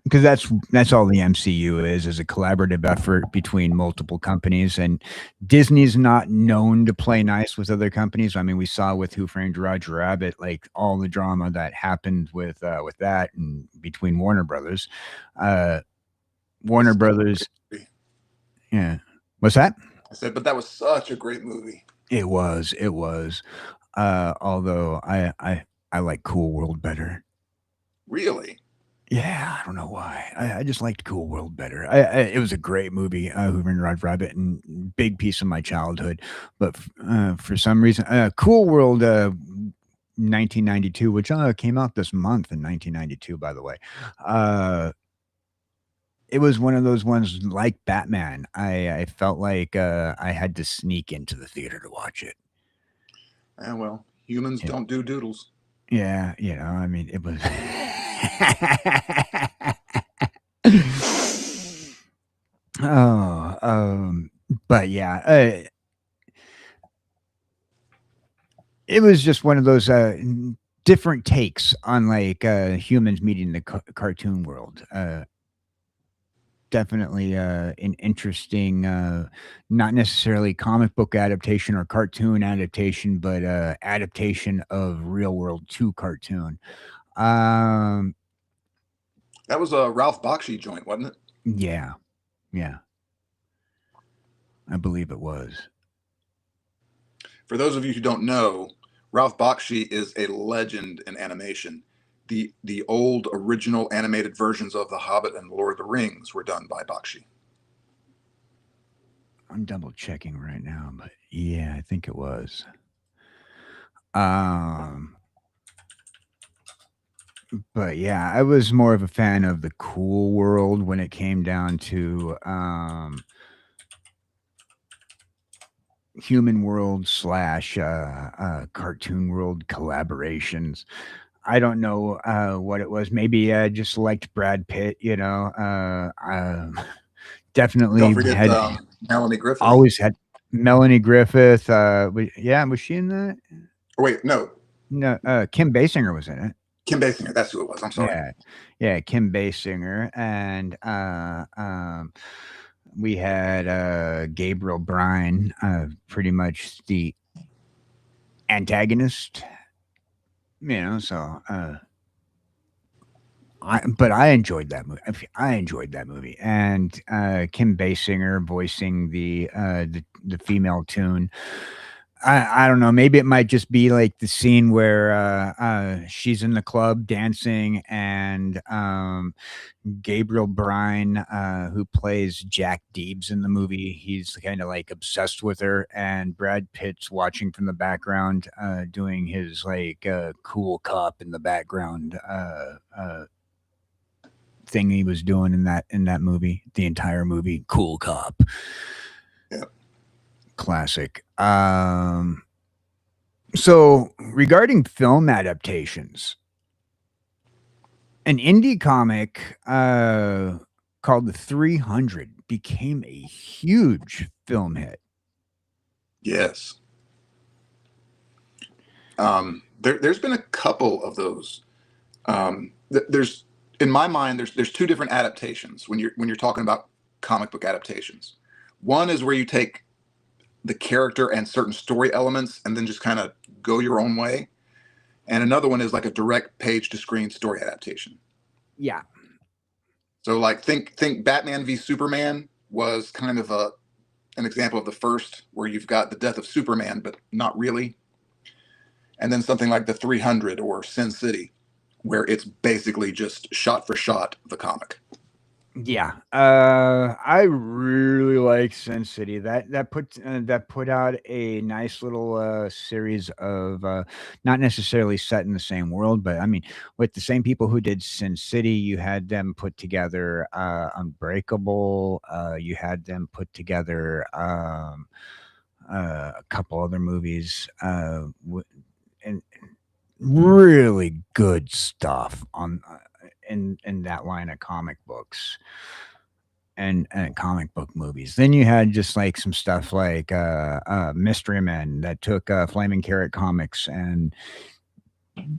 because that's all the MCU is a collaborative effort between multiple companies. And Disney's not known to play nice with other companies. I mean, we saw with Who Framed Roger Rabbit, like all the drama that happened with that and between Warner Brothers. Warner Brothers, yeah. What's that? I said, but that was such a great movie. It was. Although I like Cool World better. Really? Yeah, I don't know why. I just liked Cool World better. It was a great movie, Who Framed Roger Rabbit, and big piece of my childhood. But for some reason, Cool World, 1992, which came out this month in 1992, by the way. It was one of those ones like Batman. I felt like I had to sneak into the theater to watch it. Well, humans don't do doodles. Yeah, I mean, it was. But yeah, it was just one of those different takes on like humans meeting the cartoon world. Definitely an interesting, not necessarily comic book adaptation or cartoon adaptation, but adaptation of real world to cartoon. That was a Ralph Bakshi joint, wasn't it? Yeah. I believe it was. For those of you who don't know, Ralph Bakshi is a legend in animation. The old original animated versions of The Hobbit and Lord of the Rings were done by Bakshi. I'm double checking right now, but yeah, I think it was. But yeah, I was more of a fan of the Cool World when it came down to human world / cartoon world collaborations. I don't know what it was. Maybe I just liked Brad Pitt, definitely Don't forget had Melanie Griffith. always had Melanie Griffith. Was she in that? Wait, no. No, Kim Basinger was in it. Kim Basinger, that's who it was. I'm sorry. Yeah, Kim Basinger, and we had Gabriel Bryan, pretty much the antagonist. So I enjoyed that movie. I enjoyed that movie, and Kim Basinger voicing the female Toon. I don't know. Maybe it might just be like the scene where she's in the club dancing, and Gabriel Bryan, who plays Jack Deebs in the movie, he's kind of like obsessed with her, and Brad Pitt's watching from the background, doing his like cool cop in the background thing he was doing in that movie, the entire movie, Cool Cop. Yeah. Classic. So regarding film adaptations, an indie comic called The 300 became a huge film hit. Yes. There's been a couple of those. There's, in my mind, there's two different adaptations when you're talking about comic book adaptations. One is where you take the character and certain story elements and then just kind of go your own way. And another one is like a direct page to screen story adaptation. Yeah. So like think Batman v Superman was kind of an example of the first, where you've got the death of Superman, but not really. And then something like the 300 or Sin City, where it's basically just shot for shot the comic. Yeah, I really like Sin City. That put out a nice little series of not necessarily set in the same world, but I mean, with the same people who did Sin City, you had them put together Unbreakable. You had them put together a couple other movies, and really good stuff on in that line of comic books and comic book movies. Then you had just like some stuff like Mystery Men that took Flaming Carrot comics and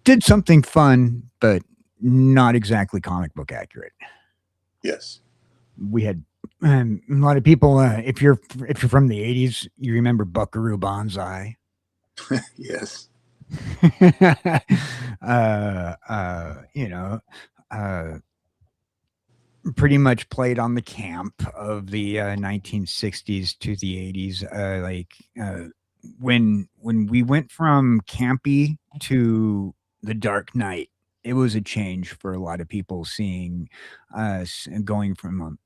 did something fun, but not exactly comic book accurate. Yes. We had a lot of people. If you're from the '80s, you remember Buckaroo Banzai. Yes. You know, uh, pretty much played on the camp of the 1960s to the '80s. When we went from campy to the Dark Knight, it was a change for a lot of people seeing us going from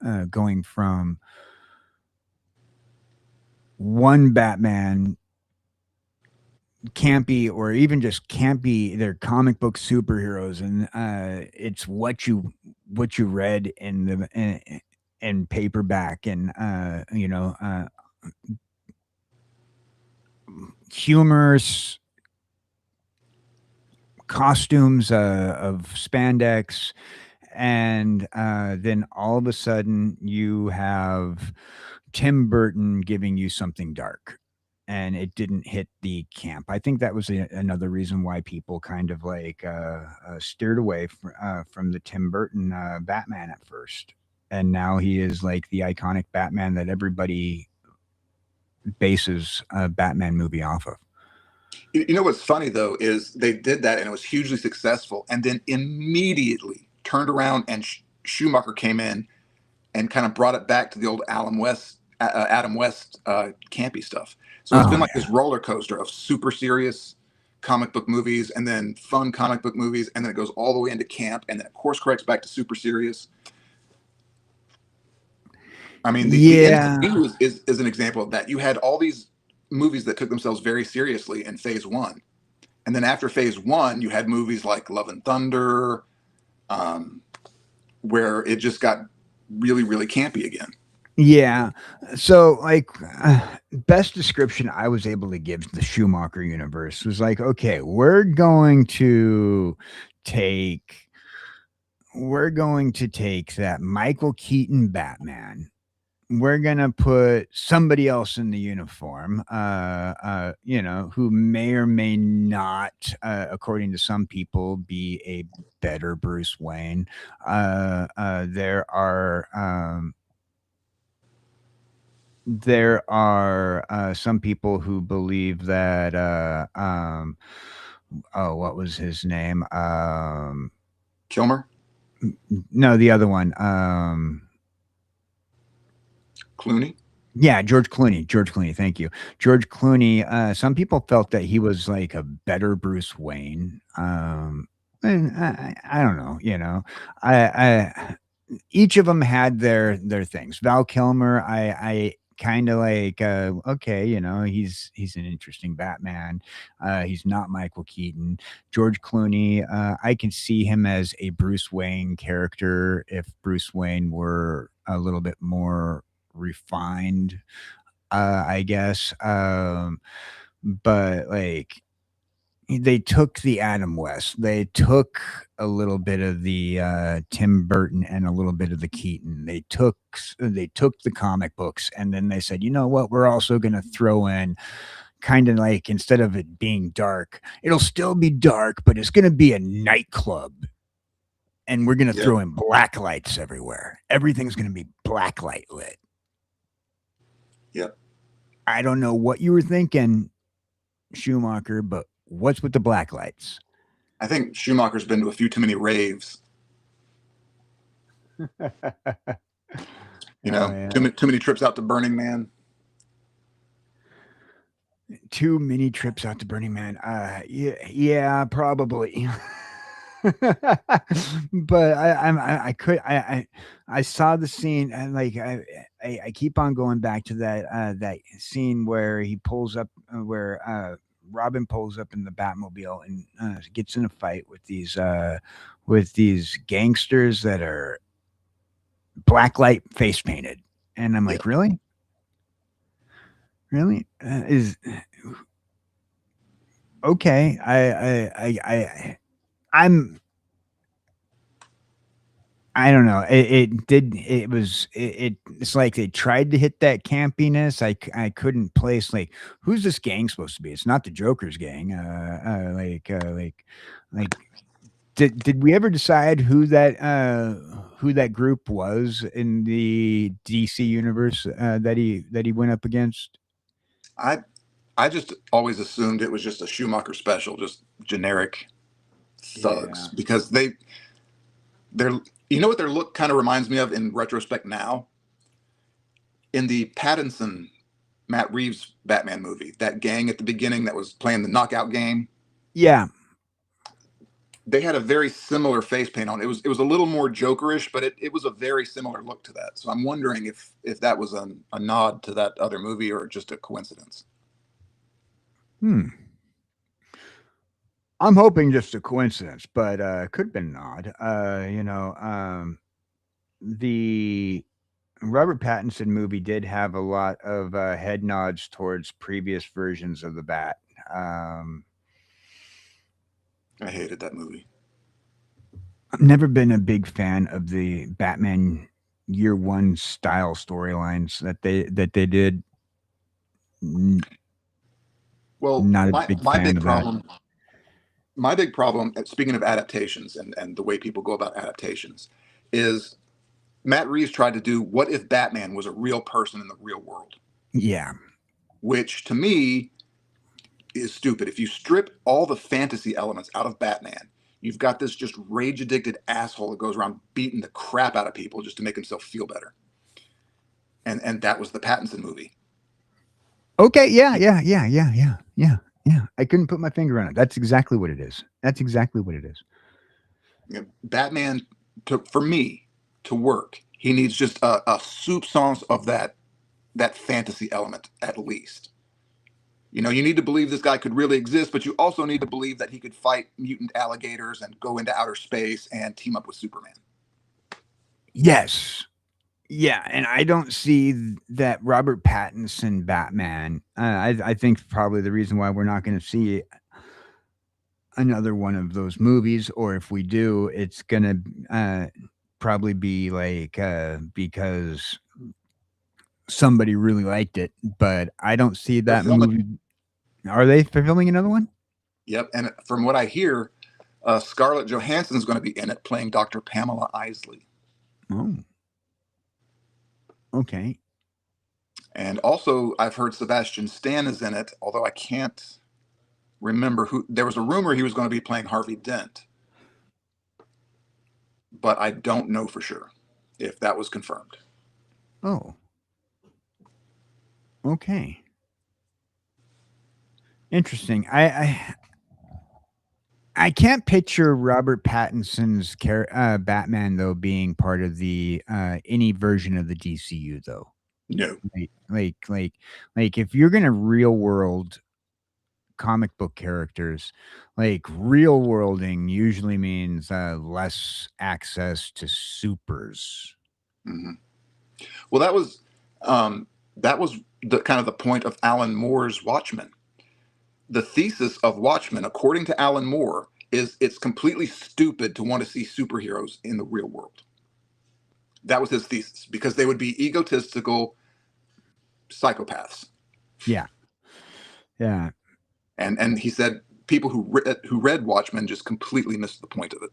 one Batman campy or even just campy they're comic book superheroes and it's what you read in the in paperback and humorous costumes of spandex and then all of a sudden you have Tim Burton giving you something dark and it didn't hit the camp. I think that was another reason why people kind of like steered away from the Tim Burton Batman at first. And now he is like the iconic Batman that everybody bases a Batman movie off of. You know what's funny though is they did that and it was hugely successful, and then immediately turned around and Schumacher came in and kind of brought it back to the old Adam West campy stuff. So it's Oh been like yeah. this roller coaster of super serious comic book movies and then fun comic book movies, and then it goes all the way into camp, and then it course corrects back to super serious. I mean, the Yeah. MCU is an example of that. You had all these movies that took themselves very seriously in Phase One, and then after Phase One, you had movies like Love and Thunder, um, where it just got really, really campy again. Yeah. So, like, best description I was able to give the Schumacher universe was like, okay, take we're going to take that Michael Keaton Batman. We're gonna put somebody else in the uniform, who may or may not, according to some people, be a better Bruce Wayne. There are some people who believe that oh, what was his name? Kilmer, No, the other one. Clooney. Yeah, George Clooney. George Clooney. Thank you, George Clooney. Some people felt that he was like a better Bruce Wayne. And I don't know. I each of them had their things. Val Kilmer, I kind of like okay, he's an interesting Batman. He's not Michael Keaton. George Clooney, I can see him as a Bruce Wayne character if Bruce Wayne were a little bit more refined, I guess. But like they took the Adam West. They took a little bit of the Tim Burton and a little bit of the Keaton. They took the comic books and then they said, you know what? We're also going to throw in kind of like instead of it being dark, it'll still be dark, but it's going to be a nightclub. And we're going to Yeah, throw in black lights everywhere. Everything's going to be black light lit. yeah. I don't know what you were thinking, Schumacher, but what's with the black lights? I think Schumacher's been to a few too many raves. You Oh know, yeah. too many trips out to Burning Man. Too many trips out to Burning Man. Yeah, probably. But I could I saw the scene and like I keep on going back to that scene where he pulls up where Robin pulls up in the Batmobile and gets in a fight with these gangsters that are blacklight face painted, and I'm Yeah, like, really, really is okay. I'm I don't know. It did. It was. It's like they tried to hit that campiness. I couldn't place like who's this gang supposed to be? It's not the Joker's gang. Like. Did we ever decide who that group was in the DC universe that he went up against? I I just always assumed it was just a Schumacher special, just generic thugs, Yeah. because they're you know what their look kind of reminds me of in retrospect now, in the Pattinson Matt Reeves Batman movie, that gang at the beginning that was playing the knockout game. Yeah. They had a very similar face paint on. It was a little more Jokerish, but it was a very similar look to that. So I'm wondering if that was a nod to that other movie or just a coincidence. Hmm. I'm hoping just a coincidence, but could have been odd. The Robert Pattinson movie did have a lot of head nods towards previous versions of the Bat. Um, I hated that movie. I've never been a big fan of the Batman Year One style storylines that they did. Well, Not a my big my fan big of that. problem my big problem, speaking of adaptations and the way people go about adaptations, is Matt Reeves tried to do what if Batman was a real person in the real world, Yeah. which to me is stupid. If you strip all the fantasy elements out of Batman, you've got this just rage addicted asshole that goes around beating the crap out of people just to make himself feel better. And that was the Pattinson movie. Okay. Yeah. Yeah. Yeah. Yeah. Yeah. Yeah. Yeah. I couldn't put my finger on it. That's exactly what it is. That's exactly what it is. You know, Batman, for me to work, he needs just a soup sauce of that fantasy element at least. You know, you need to believe this guy could really exist, but you also need to believe that he could fight mutant alligators and go into outer space and team up with Superman. Yes. Yeah, and I don't see that Robert Pattinson Batman. I think probably the reason why we're not going to see another one of those movies, or if we do, it's going to probably be like because somebody really liked it. But I don't see They're that filming. movie. Are they filming another one? Yep. And from what I hear, Scarlett Johansson is going to be in it playing Dr. Pamela Isley. Oh, okay. And also, I've heard Sebastian Stan is in it, although I can't remember who. There was a rumor he was going to be playing Harvey Dent, but I don't know for sure if that was confirmed. Oh, okay. Interesting. I can't picture Robert Pattinson's Batman though being part of the any version of the DCU though. No. Like like like like if you're gonna real world comic book characters, like real worlding usually means less access to supers. Hmm. Well, that was the kind of the point of Alan Moore's Watchmen. The thesis of Watchmen, according to Alan Moore, is it's completely stupid to want to see superheroes in the real world. That was his thesis because they would be egotistical psychopaths. Yeah. Yeah. And he said people who read Watchmen just completely missed the point of it.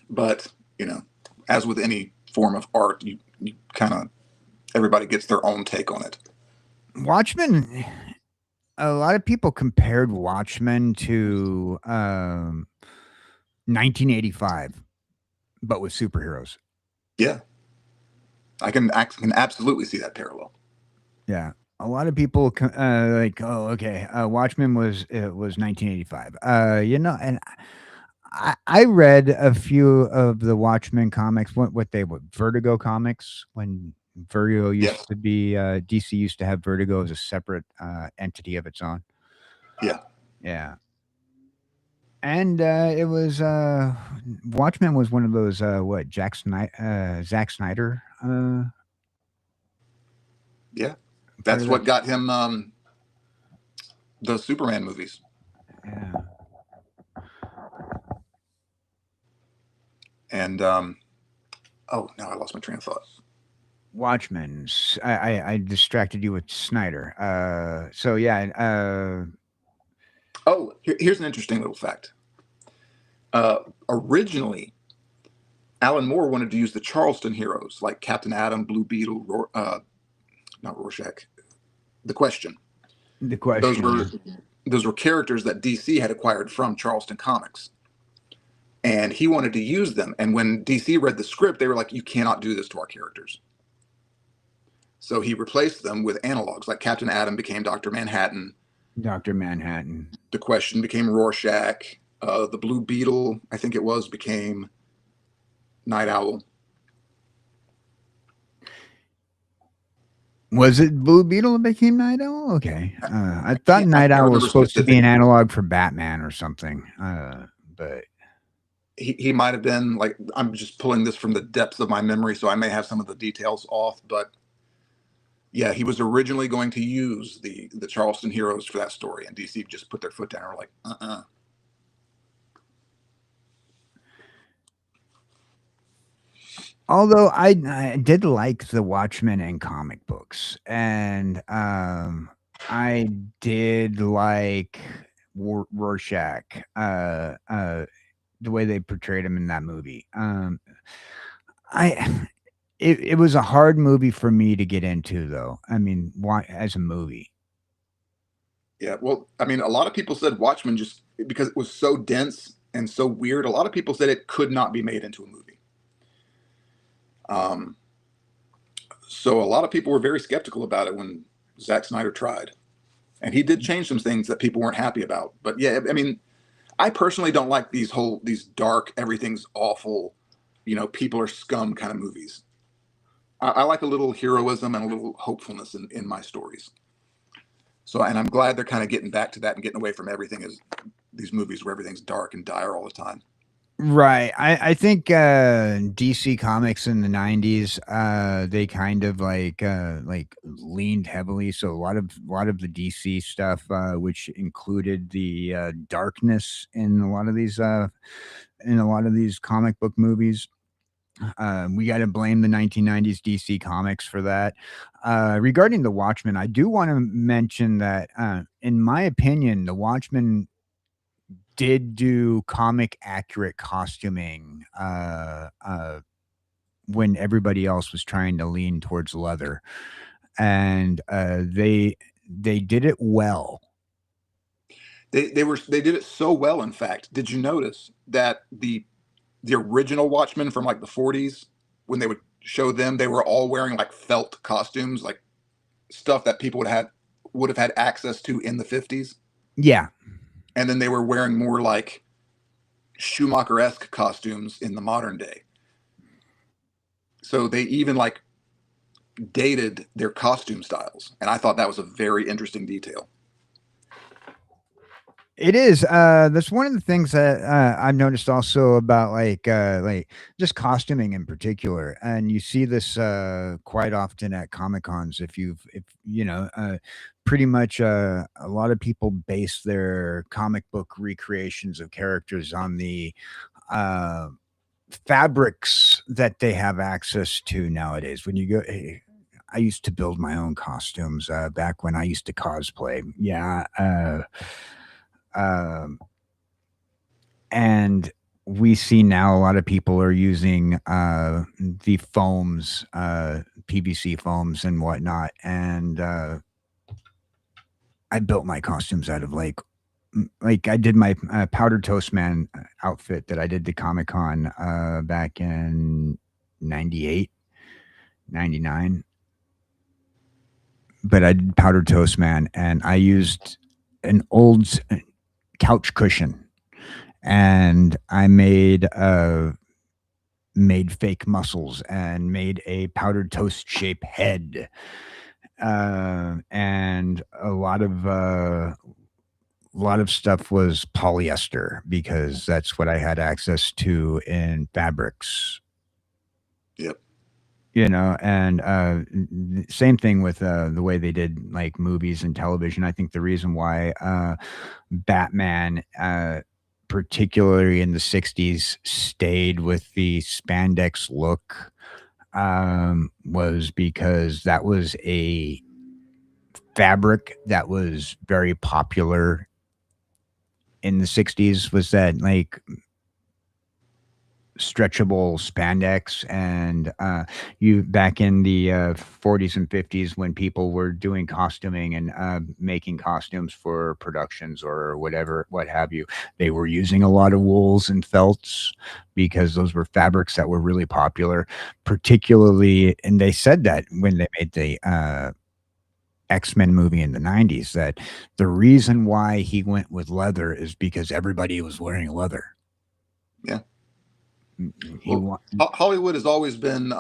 But you know, as with any form of art, you kind of everybody gets their own take on it. Watchmen, a lot of people compared Watchmen to 1985, but with superheroes. Yeah, I can absolutely see that parallel. Yeah. a lot of people like, oh, okay, Watchmen was 1985. And I read a few of the Watchmen comics. What they were Vertigo comics when Vertigo Yes. used to be DC used to have Vertigo as a separate entity of its own. Yeah. Yeah. And it was Watchmen was one of those what Zack Snyder Yeah. part That's of that. what got him the Superman movies. Yeah. And oh, now I lost my train of thought. Watchmen. I distracted you with Snyder. So yeah. Oh, here's an interesting little fact. Originally, Alan Moore wanted to use the Charleston heroes like Captain Atom, Blue Beetle, not Rorschach, The Question. The Those question. were those were characters that DC had acquired from Charleston Comics, and he wanted to use them. And when DC read the script, they were like, "You cannot do this to our characters." So he replaced them with analogs, like Captain Atom became Doctor Manhattan, Dr. Manhattan. The Question became Rorschach, the Blue Beetle, I think it was, became Night Owl. Was it Blue Beetle that became Night Owl? Okay. I thought I Night can't Owl was remember supposed to be an specifically. analog for Batman or something. But He might have been, like, I'm just pulling this from the depths of my memory, so I may have some of the details off, but yeah, he was originally going to use the Charleston heroes for that story, and DC just put their foot down and were like, although I did like the Watchmen and comic books, and I did like Rorschach, the way they portrayed him in that movie. I it was a hard movie for me to get into, though. I mean, why as a movie? yeah. Well, I mean, a lot of people said Watchmen just because it was so dense and so weird. A lot of people said it could not be made into a movie. Um, so a lot of people were very skeptical about it when Zack Snyder tried, and he did change some things that people weren't happy about. But yeah, I mean, I personally don't like these dark, everything's awful, people are scum kind of movies. I like a little heroism and a little hopefulness in my stories. So, and I'm glad they're kind of getting back to that and getting away from everything as these movies where everything's dark and dire all the time. Right. I think DC Comics in the 90s they kind of like leaned heavily, so a lot of the DC stuff which included the darkness in a lot of these comic book movies. We got to blame the 1990s DC Comics for that. Regarding the Watchmen, I do want to mention that in my opinion, the Watchmen did do comic accurate costuming when everybody else was trying to lean towards leather, and they did it well. They did it so well. In fact, did you notice that the original Watchmen from like the 40s, when they would show them, they were all wearing like felt costumes, like stuff that people would have had access to in the 50s, Yeah, and then they were wearing more like Schumacher-esque costumes in the modern day. So they even like dated their costume styles, and I thought that was a very interesting detail. it is. That's one of the things that I've noticed also about like just costuming in particular, and you see this quite often at Comic Cons. If pretty much a lot of people base their comic book recreations of characters on the uh, fabrics that they have access to nowadays. When you go, I used to build my own costumes back when I used to cosplay. Yeah. Um, and we see now a lot of people are using the foams, PVC foams and whatnot. And I built my costumes out of like I did my powder toast man outfit that I did to Comic Con back in 98, 99. but I did Powdered Toast Man, and I used an old couch cushion, and I made fake muscles and made a powdered toast shape head, and a lot of stuff was polyester because that's what I had access to in fabrics. Yep. And same thing with the way they did like movies and television. I think the reason why Batman, particularly in the 60s, stayed with the spandex look, was because that was a fabric that was very popular in the 60s, was that like stretchable spandex. And you back in the 40s and 50s, when people were doing costuming and making costumes for productions or whatever, what have you, they were using a lot of wools and felts because those were fabrics that were really popular, particularly. And they said that when they made the X-Men movie in the 90s, that the reason why he went with leather is because everybody was wearing leather. Yeah. Well, Hollywood has always been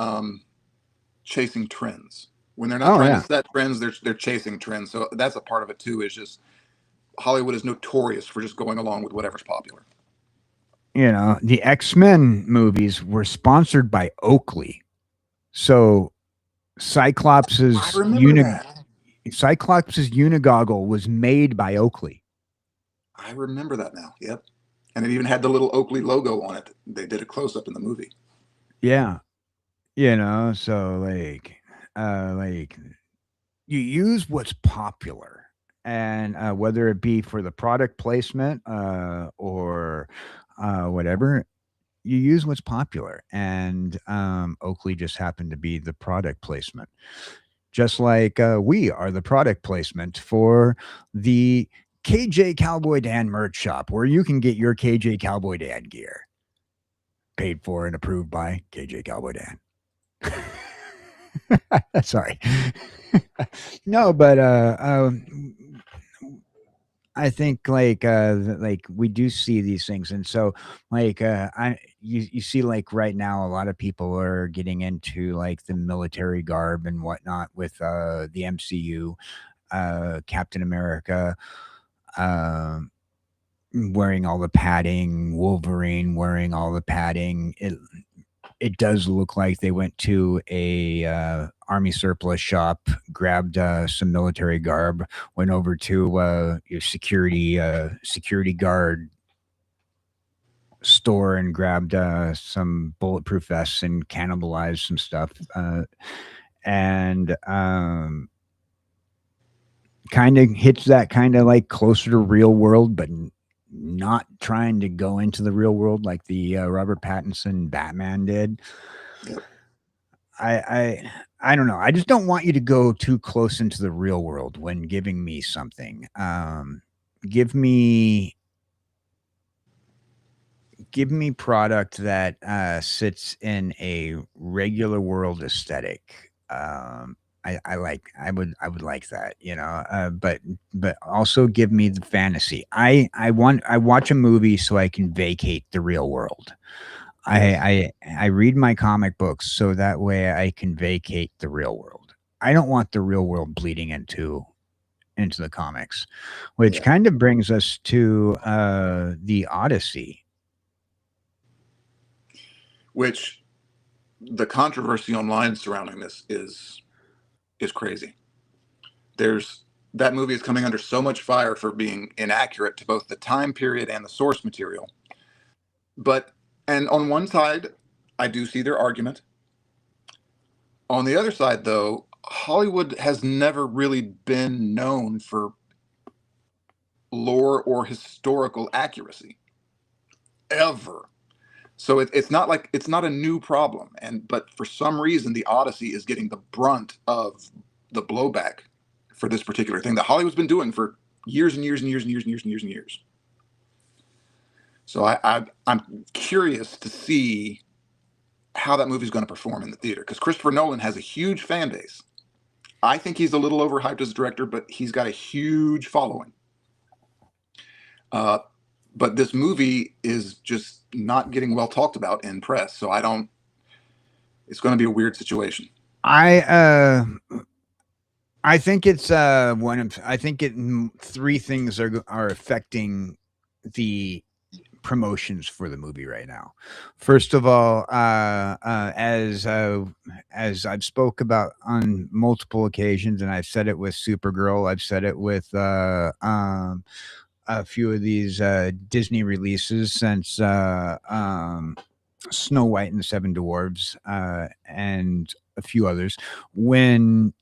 chasing trends. When they're not oh trying yeah, to set trends, they're chasing trends. So that's a part of it too. Is just Hollywood is notorious for just going along with whatever's popular. the X-Men movies were sponsored by Oakley, so I remember that. Cyclops' unigoggle was made by Oakley. I remember that now. Yep. And it even had the little Oakley logo on it. They did a close up in the movie. Yeah, so like you use what's popular, and whether it be for the product placement or whatever, you use what's popular. And Oakley just happened to be the product placement, just like we are the product placement for the KJ Cowboy Dan merch shop, where you can get your KJ Cowboy Dan gear, paid for and approved by KJ Cowboy Dan. Sorry. No, but I think like we do see these things. And so like you see, like right now a lot of people are getting into like the military garb and whatnot with the MCU, Captain America, um wearing all the padding, Wolverine wearing all the padding. It does look like they went to a army surplus shop, grabbed some military garb, went over to your security guard store and grabbed some bulletproof vests and cannibalized some stuff, and kind of hits that kind of like closer to real world, but not trying to go into the real world like the Robert Pattinson Batman did. Yep. I don't know. I just don't want you to go too close into the real world when giving me something. Give me product that sits in a regular world aesthetic. I would like that, but also give me the fantasy. I watch a movie so I can vacate the real world. I read my comic books so that way I can vacate the real world. I don't want the real world bleeding into the comics, which Yeah. kind of brings us to the Odyssey. Which the controversy online surrounding this is crazy. There's that movie is coming under so much fire for being inaccurate to both the time period and the source material. But and on one side, I do see their argument. On the other side, though, Hollywood has never really been known for lore or historical accuracy ever. So it's not like it's not a new problem. But for some reason, the Odyssey is getting the brunt of the blowback for this particular thing that Hollywood's been doing for years and years and years and years and years and years and years. So I'm curious to see how that movie's going to perform in the theater, because Christopher Nolan has a huge fan base. I think he's a little overhyped as a director, but he's got a huge following. But this movie is just not getting well talked about in press, so I don't. It's going to be a weird situation. I think it's one of I think three things are affecting the promotions for the movie right now. First of all, as I've spoke about on multiple occasions, and I've said it with Supergirl, I've said it with a few of these Disney releases since Snow White and the Seven Dwarves, and a few others. When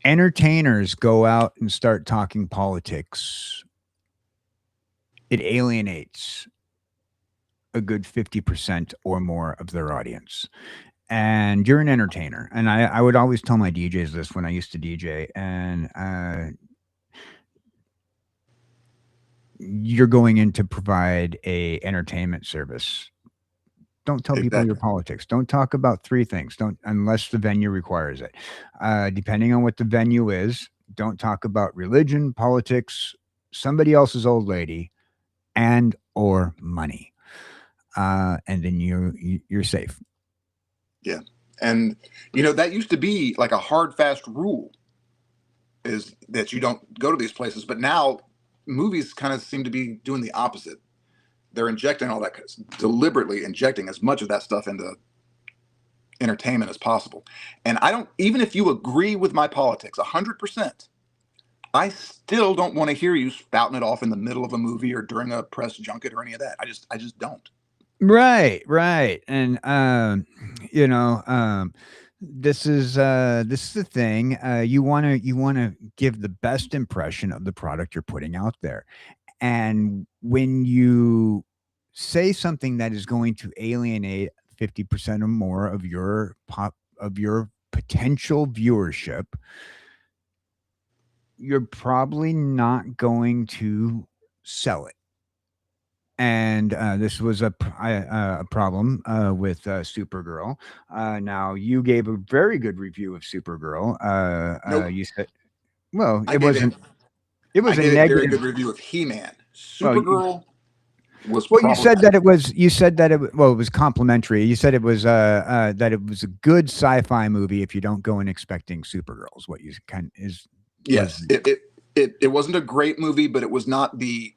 entertainers go out and start talking politics, it alienates a good 50% or more of their audience. And you're an entertainer. And I would always tell my DJs this when I used to DJ, and you're going in to provide a entertainment service. Don't tell people your politics. Don't talk about three things. Don't, unless the venue requires it. Depending on what the venue is, don't talk about religion, politics, somebody else's old lady, and or money. And then you're safe. Yeah. And that used to be like a hard, fast rule, is that you don't go to these places. But now movies kind of seem to be doing the opposite. They're injecting all that, deliberately injecting as much of that stuff into entertainment as possible. And I don't, even if you agree with my politics 100%, I still don't want to hear you spouting it off in the middle of a movie or during a press junket or any of that. I just don't. Right. And this is the thing. You want to give the best impression of the product you're putting out there. And when you say something that is going to alienate 50% or more of your potential viewership, you're probably not going to sell it. And this was a problem with Supergirl. Now, you gave a very good review of Supergirl. Nope. You said, well, I gave it was a a negative. very good review of He-Man. Supergirl was. Well, you said that it was. You said that it. Well, it was complimentary. You said it was that it was a good sci-fi movie if you don't go in expecting Supergirls. What you kind is. Yes, it wasn't a great movie, but it was not the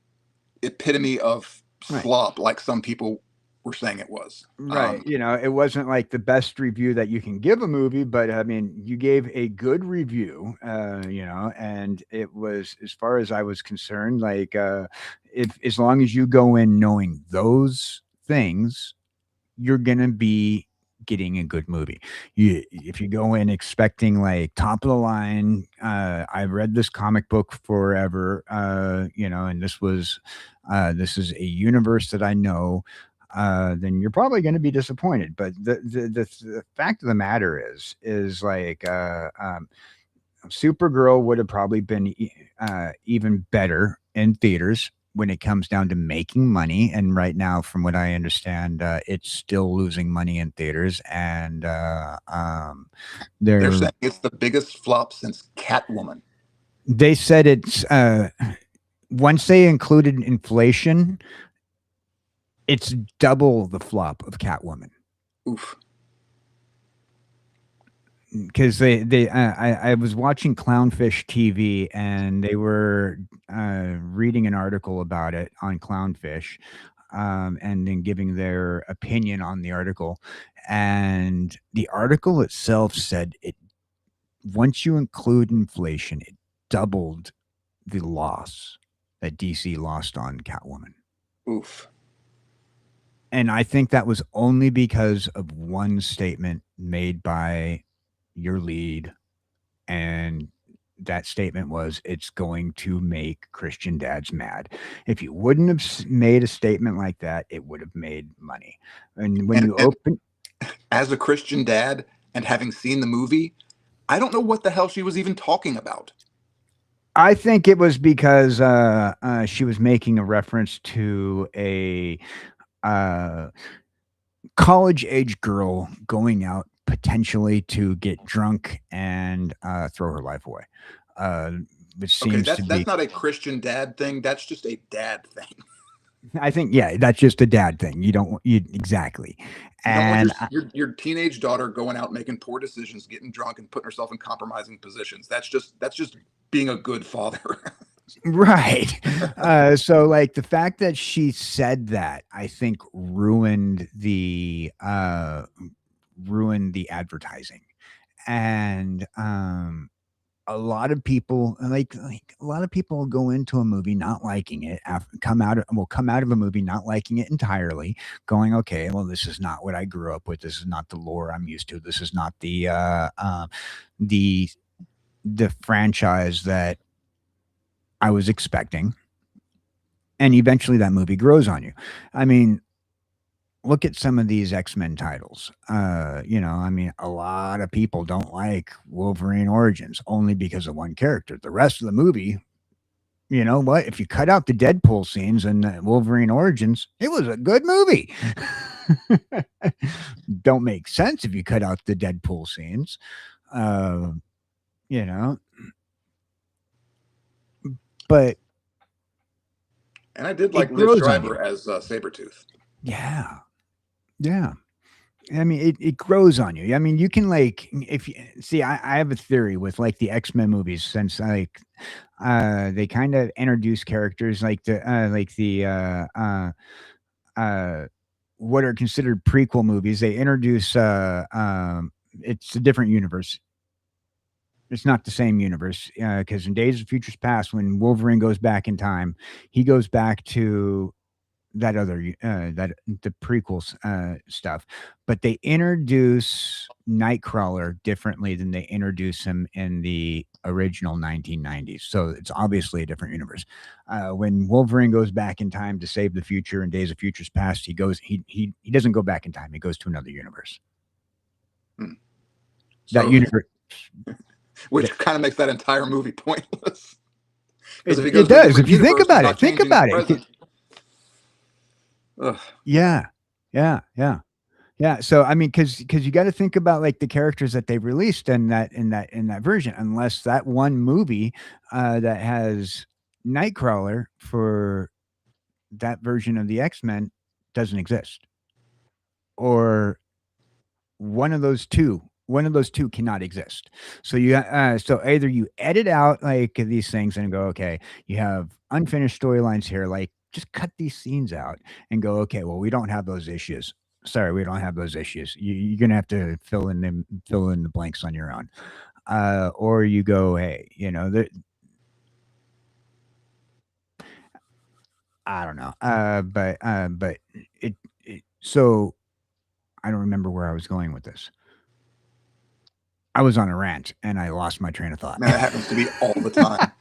epitome of slop like some people were saying it was. Right. It wasn't like the best review that you can give a movie, but I mean, you gave a good review, and it was, as far as I was concerned, like, as long as you go in knowing those things, you're going to be getting a good movie. If you go in expecting like top of the line, I've read this comic book forever, and this is a universe that I know, then you're probably going to be disappointed. But the fact of the matter is like, Supergirl would have probably been even better in theaters when it comes down to making money. And right now, from what I understand, it's still losing money in theaters. And they're saying it's the biggest flop since Catwoman. They said it's once they included inflation, it's double the flop of Catwoman. Oof. Because I was watching Clownfish TV, and they were reading an article about it on Clownfish, and then giving their opinion on the article. And the article itself said once you include inflation, it doubled the loss that DC lost on Catwoman. Oof. And I think that was only because of one statement made by your lead, and that statement was, it's going to make Christian dads mad. If you wouldn't have made a statement like that, it would have made money. And when you open, as a Christian dad and having seen the movie, I don't know what the hell she was even talking about. I think it was because she was making a reference to a college age girl going out potentially to get drunk and throw her life away. Which Okay, seems to be, that's not a Christian dad thing. That's just a dad thing. I think, yeah, that's just a dad thing. You exactly. You don't want And your teenage daughter going out making poor decisions, getting drunk, and putting herself in compromising positions. That's just being a good father. right. So like the fact that she said that, I think ruined the advertising. And a lot of people like a lot of people go into a movie not liking it, come out of a movie not liking it entirely, going, okay, well, this is not what I grew up with, this is not the lore I'm used to, this is not the the franchise that I was expecting. And eventually that movie grows on you. I mean, look at some of these X-Men titles. I mean, a lot of people don't like Wolverine Origins only because of one character. The rest of the movie, you know what? If you cut out the Deadpool scenes and Wolverine Origins, it was a good movie. Don't make sense if you cut out the Deadpool scenes. You know, but And I did like it Liv grows on you. Schreiber as Sabretooth. Yeah. Yeah. I mean, it grows on you. I mean, you can like, if you see, I have a theory with like the X-Men movies, since like they kind of introduce characters like what are considered prequel movies. They introduce it's a different universe. It's not the same universe, because in Days of Futures Past, when Wolverine goes back in time, he goes back to that other that the prequels stuff, but they introduce Nightcrawler differently than they introduce him in the original 1990s. So it's obviously a different universe. When Wolverine goes back in time to save the future in Days of Futures Past, he doesn't go back in time. He goes to another universe. Hmm. That So, universe, which kind of makes that entire movie pointless. it does. If you think about it, think about it. Ugh. Yeah. Yeah. So I mean, because you got to think about like the characters that they released in that version, unless that one movie that has Nightcrawler for that version of the X-Men doesn't exist, or one of those two. One of those two cannot exist. So so either you edit out like these things and go, okay, you have unfinished storylines here, like just cut these scenes out and go, okay, well, we don't have those issues. Sorry, we don't have those issues. You're gonna have to fill in the blanks on your own, or you go, hey, I don't know, but so I don't remember where I was going with this. I was on a rant and I lost my train of thought. Man, that happens to me all the time.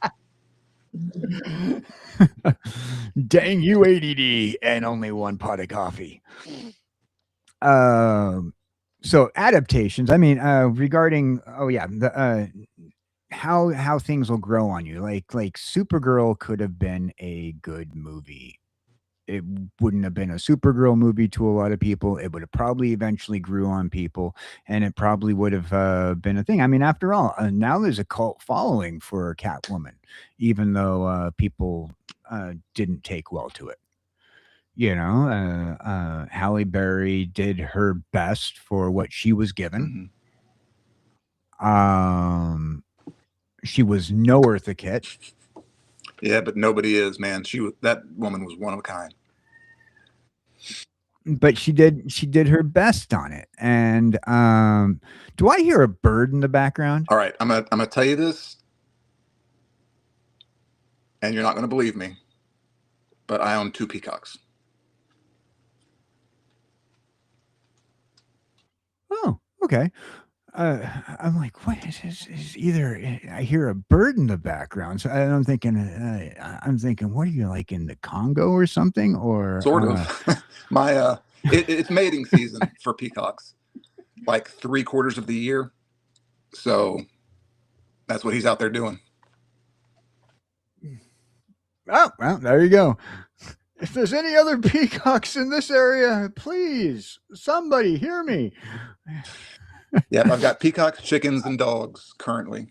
Dang you, ADD, and only one pot of coffee. So adaptations. I mean, regarding the how things will grow on you. Like Supergirl could have been a good movie. It wouldn't have been a Supergirl movie to a lot of people. It would have probably eventually grew on people, and it probably would have been a thing. I mean, after all, now there's a cult following for Catwoman, even though people didn't take well to it. Halle Berry did her best for what she was given. Mm-hmm. She was no Eartha Kitt. Yeah, but nobody is, man. That woman was one of a kind. But she did her best on it. And do I hear a bird in the background? All right, I'm gonna tell you this, and you're not gonna believe me, but I own 2 peacocks. Oh, okay. I'm like, what is either I hear a bird in the background, so I'm thinking, what are you, like in the Congo or something, or Sort of. It's mating season for peacocks, like 3/4 of the year. So that's what he's out there doing. Oh, well, there you go. If there's any other peacocks in this area, please, somebody hear me. Yep, I've got peacocks, chickens, and dogs currently.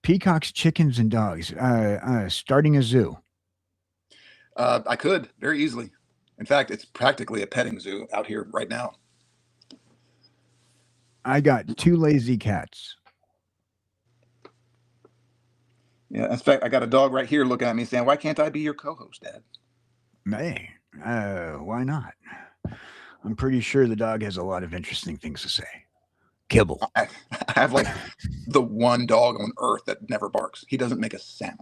Peacocks, chickens, and dogs. Starting a zoo. I could very easily. In fact, it's practically a petting zoo out here right now. I got 2 lazy cats. Yeah, in fact, I got a dog right here looking at me saying, "Why can't I be your co-host, Dad?" Hey, why not? I'm pretty sure the dog has a lot of interesting things to say. Kibble. I have like the one dog on earth that never barks. He doesn't make a sound.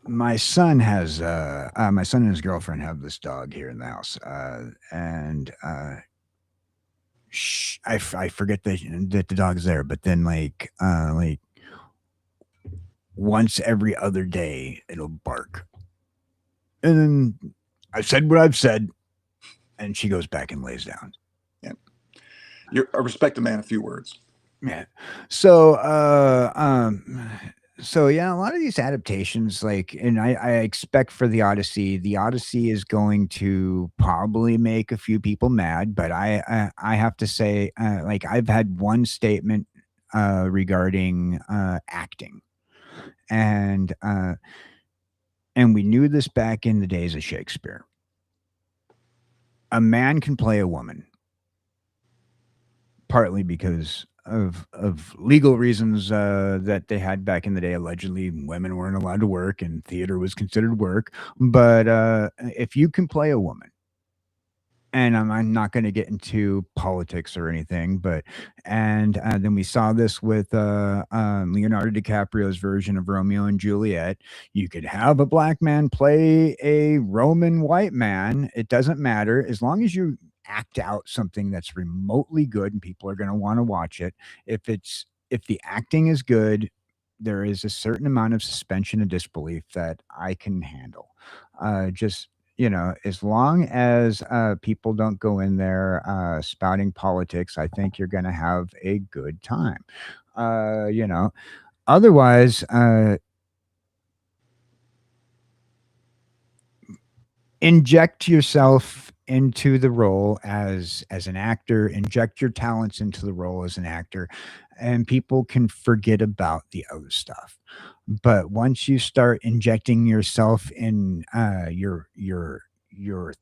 My son has my son and his girlfriend have this dog here in the house, and I forget that the dog's there, but then like once every other day it'll bark, and then I've said what I've said, and she goes back and lays down. Yeah, I respect a man. A few words. Yeah. So so yeah, a lot of these adaptations, like, and I expect for the Odyssey is going to probably make a few people mad, but I have to say, like, I've had one statement regarding acting, and we knew this back in the days of Shakespeare. A man can play a woman, partly because of legal reasons that they had back in the day. Allegedly, women weren't allowed to work, and theater was considered work. But if you can play a woman, and I'm not going to get into politics or anything, but and then we saw this with Leonardo DiCaprio's version of Romeo and Juliet. You could have a black man play a Roman white man. It doesn't matter as long as you act out something that's remotely good and people are going to want to watch it. If the acting is good, there is a certain amount of suspension of disbelief that I can handle. Just, as long as people don't go in there spouting politics, I think you're going to have a good time. Otherwise, inject yourself into the role as an actor, inject your talents into the role as an actor, and people can forget about the other stuff. But once you start injecting yourself in your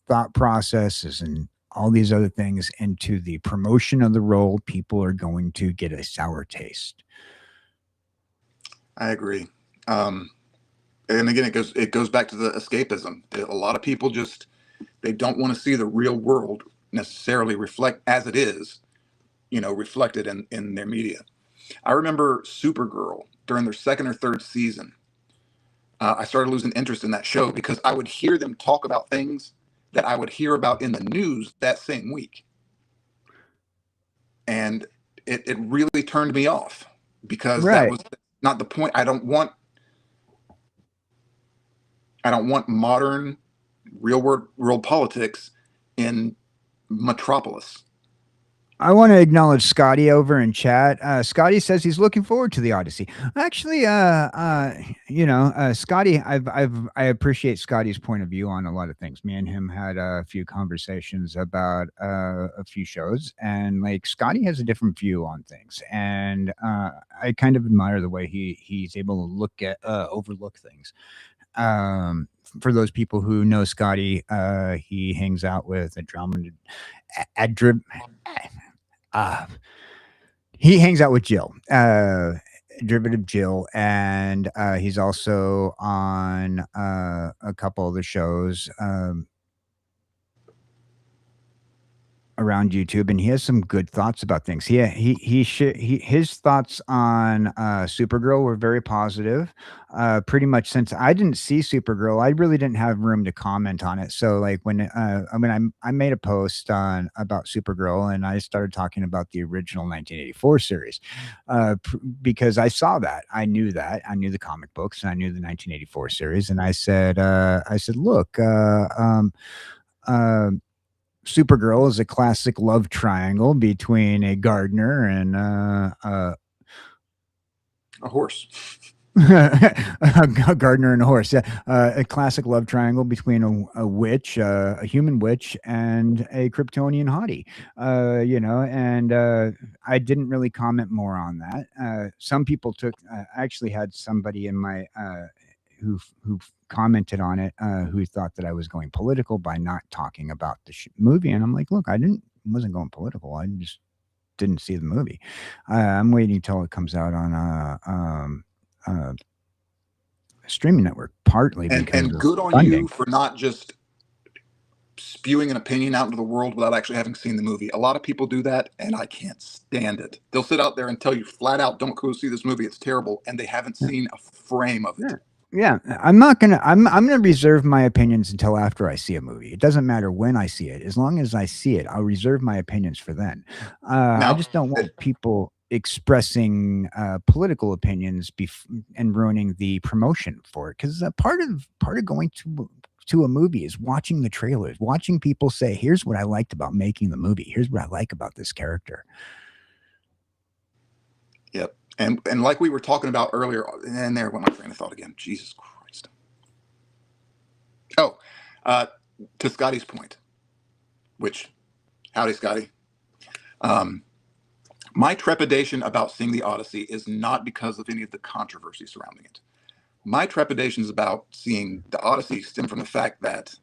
thought processes and all these other things into the promotion of the role, people are going to get a sour taste. I agree. And again, it goes back to the escapism. A lot of people just they don't want to see the real world necessarily reflect as it is, reflected in their media. I remember Supergirl during their second or third season. I started losing interest in that show because I would hear them talk about things that I would hear about in the news that same week, and it really turned me off because that Right. was not the point. I don't want modern real world politics in Metropolis. I want to acknowledge Scotty over in chat. Scotty says he's looking forward to the Odyssey. Actually, Scotty, I appreciate Scotty's point of view on a lot of things. Me and him had a few conversations about a few shows, and like Scotty has a different view on things, and I kind of admire the way he's able to look at overlook things. For those people who know Scotty, he hangs out with a drama. Uh, he hangs out with Jill, derivative Jill, and he's also on a couple of the shows around YouTube, and he has some good thoughts about things. His thoughts on Supergirl were very positive. Pretty much since I didn't see Supergirl, I really didn't have room to comment on it. So like when I made a post on about Supergirl, and I started talking about the original 1984 series because I saw that, I knew the comic books, and I knew the 1984 series, and I said, look. Supergirl is a classic love triangle between a gardener and A horse. A gardener and a horse. Yeah, a classic love triangle between a witch, a human witch, and a Kryptonian hottie. And I didn't really comment more on that. Some people took. I actually had somebody in my who commented on it who thought that I was going political by not talking about the movie, and I'm like, look, I wasn't going political. I just didn't see the movie. I'm waiting till it comes out on uh, streaming network, partly because And of good on funding. you for not just spewing an opinion out into the world without actually having seen the movie. A lot of people do that, and I can't stand it. They'll sit out there and tell you flat out, "Don't go see this movie; it's terrible," and they haven't seen a frame of it. Yeah. Yeah, I'm not gonna. I'm gonna reserve my opinions until after I see a movie. It doesn't matter when I see it, as long as I see it. I'll reserve my opinions for then. I Now, just don't want people expressing political opinions and ruining the promotion for it. Because part of going to a movie is watching the trailers, watching people say, "Here's what I liked about making the movie. Here's what I like about this character." yep, and like we were talking about earlier, and there went my train of thought again. Jesus Christ. Oh, uh, to Scotty's point, which, howdy, Scotty. Um, my trepidation about seeing the Odyssey is not because of any of the controversy surrounding it. My trepidations about seeing the Odyssey stem from the fact that,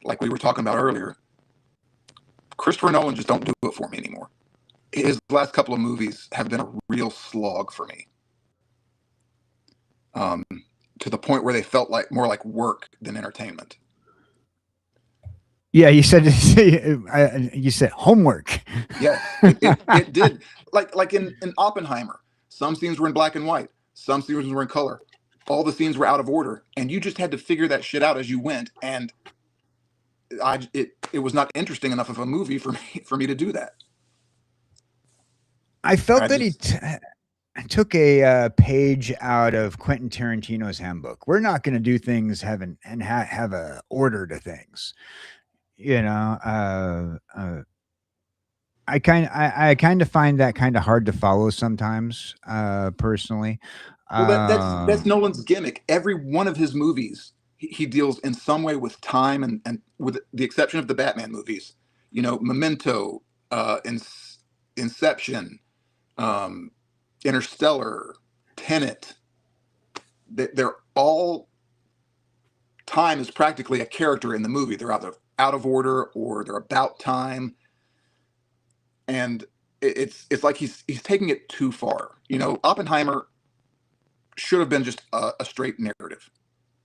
like we were talking about earlier, Christopher Nolan just don't do it for me anymore. His last couple of movies have been a real slog for me, um, to the point where they felt like more like work than entertainment. Yeah, you said you said homework. Yes, it did. Like in Oppenheimer, some scenes were in black and white, some scenes were in color. All the scenes were out of order, and you just had to figure that shit out as you went. And it was not interesting enough of a movie for me to do that. I felt I that he just took a page out of Quentin Tarantino's handbook. We're not going to do things have a order to things. You know, I kind of find that kind of hard to follow sometimes, personally. well, that's Um, Nolan's gimmick. Every one of his movies, he deals in some way with time, and with the exception of the Batman movies, Memento, Inception, um, Interstellar, Tenet. They're all, time is practically a character in the movie. They're either out of order or they're about time, and it's like he's taking it too far. Oppenheimer should have been just a straight narrative.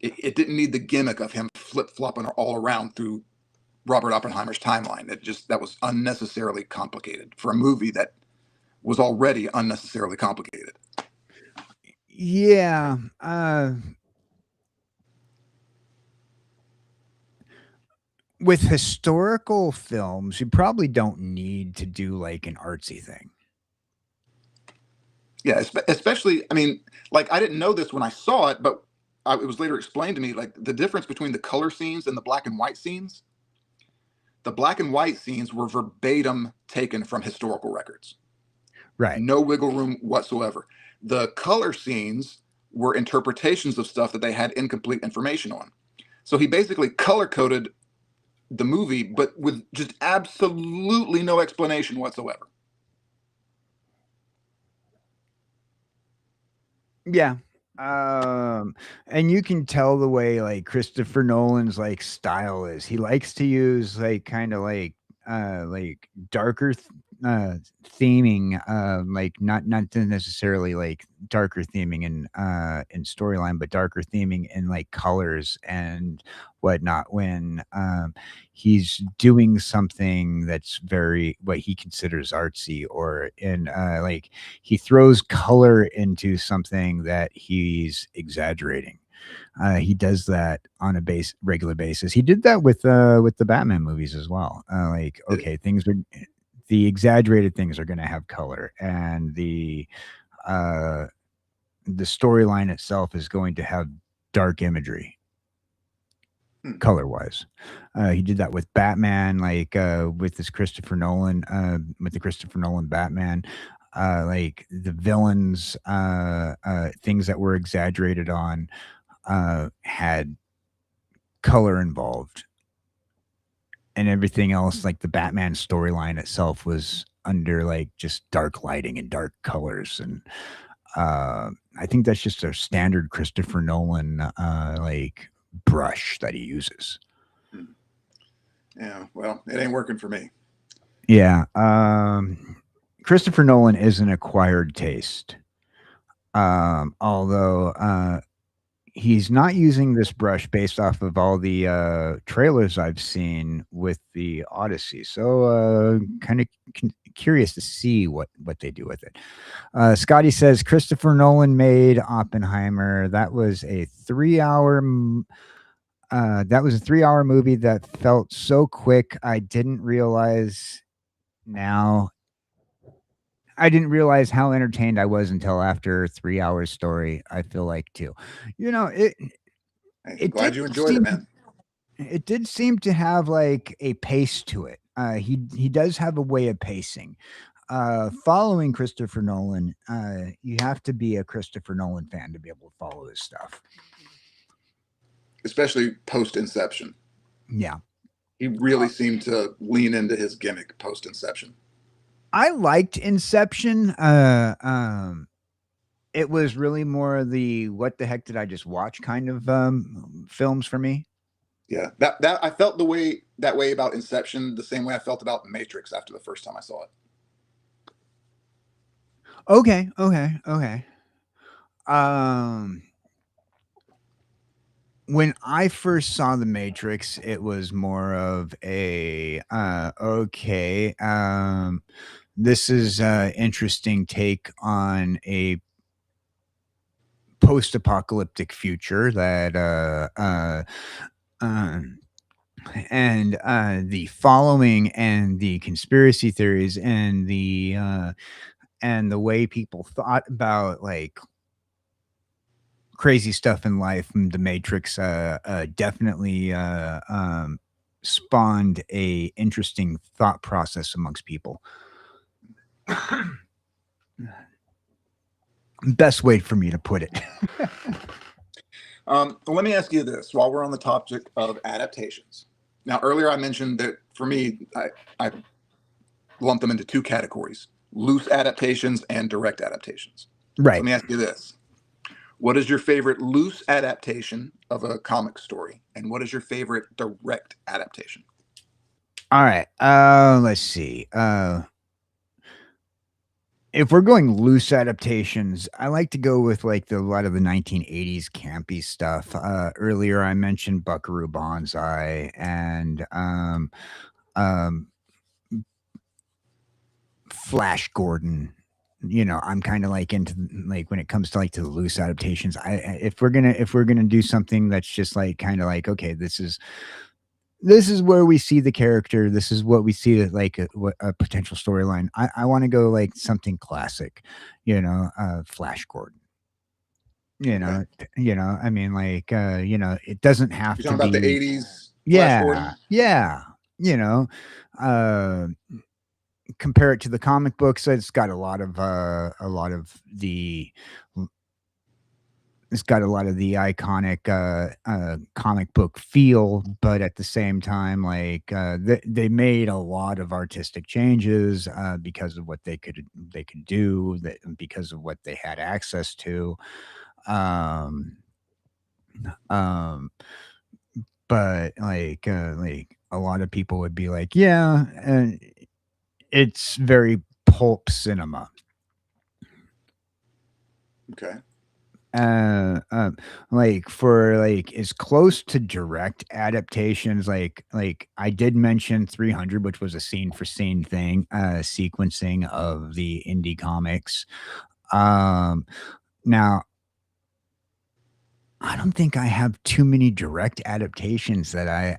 It didn't need the gimmick of him flip flopping all around through Robert Oppenheimer's timeline. That was unnecessarily complicated for a movie that was already unnecessarily complicated. yeah. With historical films, you probably don't need to do like an artsy thing. Yeah, especially, I mean, like, I didn't know this when I saw it, but it was later explained to me, like, the difference between the color scenes and the black and white scenes. The black and white scenes were verbatim taken from historical records. Right. No wiggle room whatsoever. The color scenes were interpretations of stuff that they had incomplete information on. So he basically color coded the movie, but with just absolutely no explanation whatsoever. Yeah. And you can tell the way like Christopher Nolan's like style is. He likes to use like kind of like darker theming, like not necessarily like darker theming in storyline, but darker theming in like colors and whatnot when he's doing something that's very what he considers artsy, or in like he throws color into something that he's exaggerating. He does that on a regular basis. He did that with the Batman movies as well. Like, okay, the exaggerated things are going to have color, and uh, the storyline itself is going to have dark imagery, color wise. He did that with Batman, like with the Christopher Nolan Batman. like the villains, things that were exaggerated on, had color involved, and everything else, like the Batman storyline itself, was under like just dark lighting and dark colors. And I think that's just a standard Christopher Nolan like brush that he uses. Yeah, well, it ain't working for me. Yeah. Christopher Nolan is an acquired taste. Although he's not using this brush based off of all the trailers I've seen with the Odyssey. So kind of curious to see what they do with it. Scotty says Christopher Nolan made Oppenheimer. That was a 3-hour movie that felt so quick. I didn't realize how entertained I was until after 3 hours story. I feel like too. Hey, It glad did you enjoyed it, man. It did seem to have like a pace to it. He does have a way of pacing. Following Christopher Nolan, you have to be a Christopher Nolan fan to be able to follow his stuff. Especially post Inception. Yeah. He really seemed to lean into his gimmick post Inception. I liked Inception. It was really more the what the heck did I just watch kind of films for me. Yeah, that I felt that way about Inception, the same way I felt about Matrix after the first time I saw it. Okay. When I first saw The Matrix, it was more of a okay. This is an interesting take on a post-apocalyptic future that and the following and the conspiracy theories and the way people thought about like crazy stuff in life. And The Matrix definitely spawned a interesting thought process amongst people. Best way for me to put it. Let me ask you this while we're on the topic of adaptations. Now, earlier I mentioned that for me, I lump them into two categories: loose adaptations and direct adaptations. Right. So let me ask you this. What is your favorite loose adaptation of a comic story? And what is your favorite direct adaptation? All right. Let's see. If we're going loose adaptations, I like to go with like a lot of the 1980s campy stuff. Earlier I mentioned Buckaroo Banzai and Flash Gordon. I'm kind of like into like when it comes to like to the loose adaptations. If we're gonna do something that's just like kind of like, okay, this is where we see the character. This is what we see like a potential storyline. I want to go like something classic, Flash Gordon. Okay. I mean, like, it doesn't have You're to talking be about the 80s Flash Gordon? Yeah. Compare it to the comic books. It's got a lot of the iconic comic book feel, but at the same time, like they made a lot of artistic changes because of what they could do, because of what they had access to. But like a lot of people would be like, yeah, and it's very pulp cinema. Okay. Like for like as close to direct adaptations, like I did mention 300, which was a scene for scene thing, sequencing of the indie comics. Now I don't think I have too many direct adaptations that I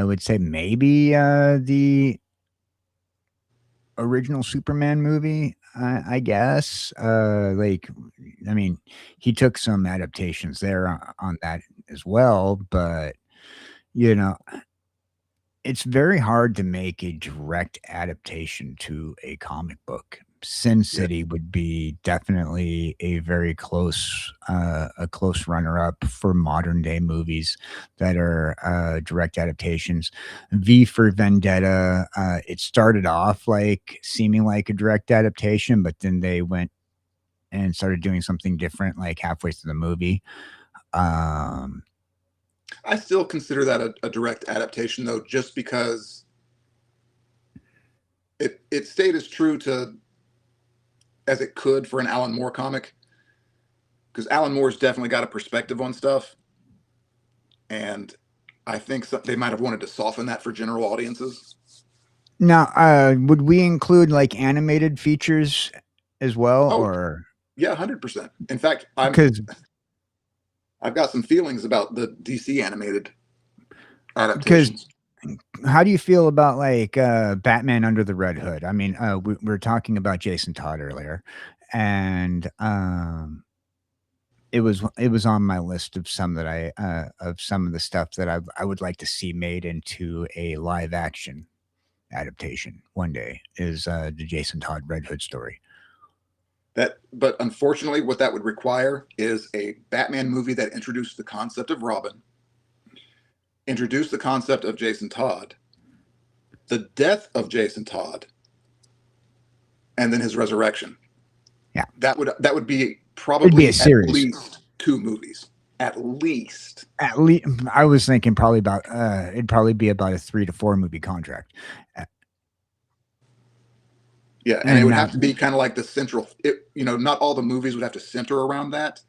would say. Maybe the original Superman movie, I guess. Like, I mean, he took some adaptations there on that as well, but you know, it's very hard to make a direct adaptation to a comic book. Sin Yeah. City would be definitely a very a close runner-up for modern day movies that are direct adaptations. V for Vendetta, it started off like seeming like a direct adaptation, but then they went and started doing something different like halfway through the movie. Um, I still consider that a direct adaptation, though, just because it stayed as true to as it could for an Alan Moore comic, because Alan Moore's definitely got a perspective on stuff, and I think they might have wanted to soften that for general audiences. Now, would we include like animated features as well, Oh, or yeah, 100%. In fact, because I've got some feelings about the DC animated because adaptations. how do you feel about like Batman Under the Red Hood? I mean, we were talking about Jason Todd earlier, and it was on my list of some that I of some of the stuff that I would like to see made into a live action adaptation one day is the Jason Todd Red Hood story. But unfortunately, what that would require is a Batman movie that introduced the concept of Robin, introduced the concept of Jason Todd, the death of Jason Todd, and then his resurrection. Yeah, that would be it'd be probably a series. at least 2 movies. At least. At least I was thinking probably about it'd probably be about a 3 to 4 movie contract. Yeah, and it would have to be kind of like the central. Not all the movies would have to center around that,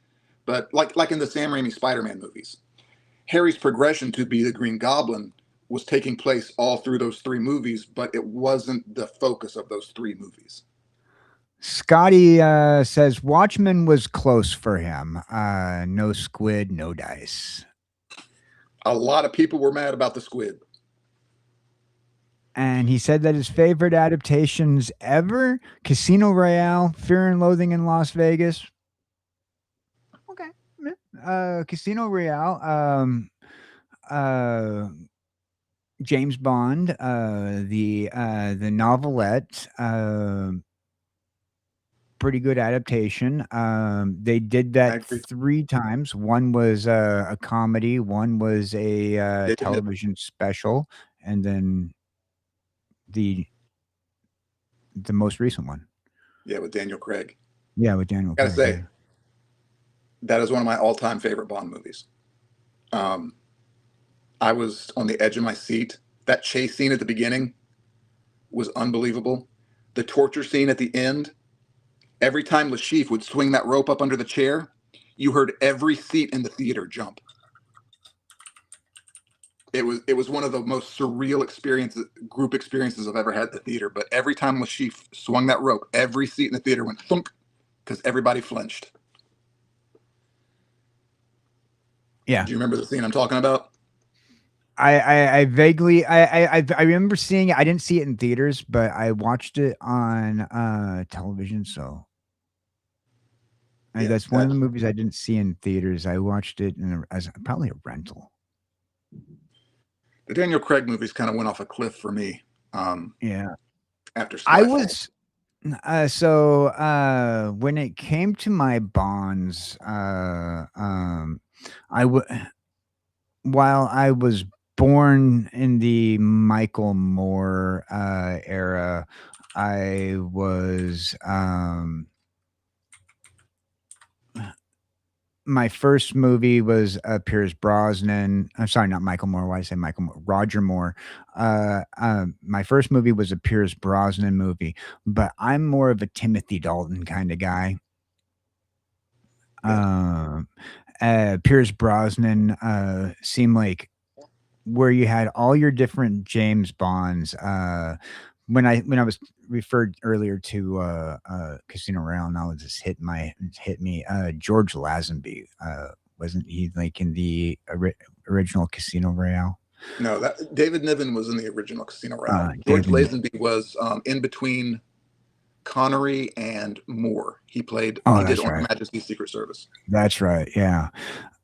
but like in the Sam Raimi Spider-Man movies, Harry's progression to be the Green Goblin was taking place all through those 3 movies, but it wasn't the focus of those 3 movies. Scotty says Watchmen was close for him. No squid, no dice. A lot of people were mad about the squid. And he said that his favorite adaptations ever, Casino Royale, Fear and Loathing in Las Vegas. Okay. Casino Royale, James Bond, the novelette, pretty good adaptation. They did that 3 times. One was a comedy, one was a television special, and then the most recent one. Yeah, with Daniel Craig. Yeah, with Daniel Craig. Gotta say, yeah. That is one of my all-time favorite Bond movies. I was on the edge of my seat. That chase scene at the beginning was unbelievable. The torture scene at the end, every time Lashif would swing that rope up under the chair, you heard every seat in the theater jump. It was one of the most surreal group experiences I've ever had at the theater. But every time Lashif swung that rope, every seat in the theater went thunk because everybody flinched. Yeah. Do you remember the scene I'm talking about? I vaguely I remember seeing it. I didn't see it in theaters, but I watched it on television. So that's one of the movies I didn't see in theaters. I watched it as probably a rental. The Daniel Craig movies kind of went off a cliff for me. Yeah. After Skyfall. I was when it came to my Bonds, while I was born in the Michael Moore era, I was my first movie was Pierce Brosnan. I'm sorry, not Michael Moore. Why did I say Michael Moore? Roger Moore. My first movie was a Pierce Brosnan movie, but I'm more of a Timothy Dalton kind of guy. Pierce Brosnan seemed like where you had all your different James Bonds. When I was referred earlier to Casino Royale, now it just hit me. George Lazenby, wasn't he like in the original Casino Royale? No, David Niven was in the original Casino Royale. George Lazenby was in between Connery and Moore. He played. He did On Her Majesty's Secret Service. That's right. Yeah.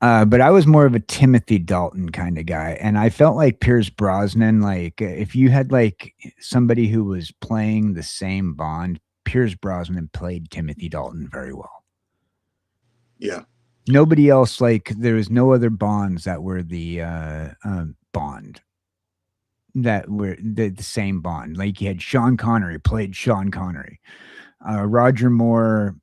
But I was more of a Timothy Dalton kind of guy, and I felt like Pierce Brosnan. Like if you had like somebody who was playing the same Bond, Pierce Brosnan played Timothy Dalton very well. Yeah. Nobody else, like there was no other Bonds that were the Bond that were the same Bond. Like you had Sean Connery played Sean Connery, Roger Moore.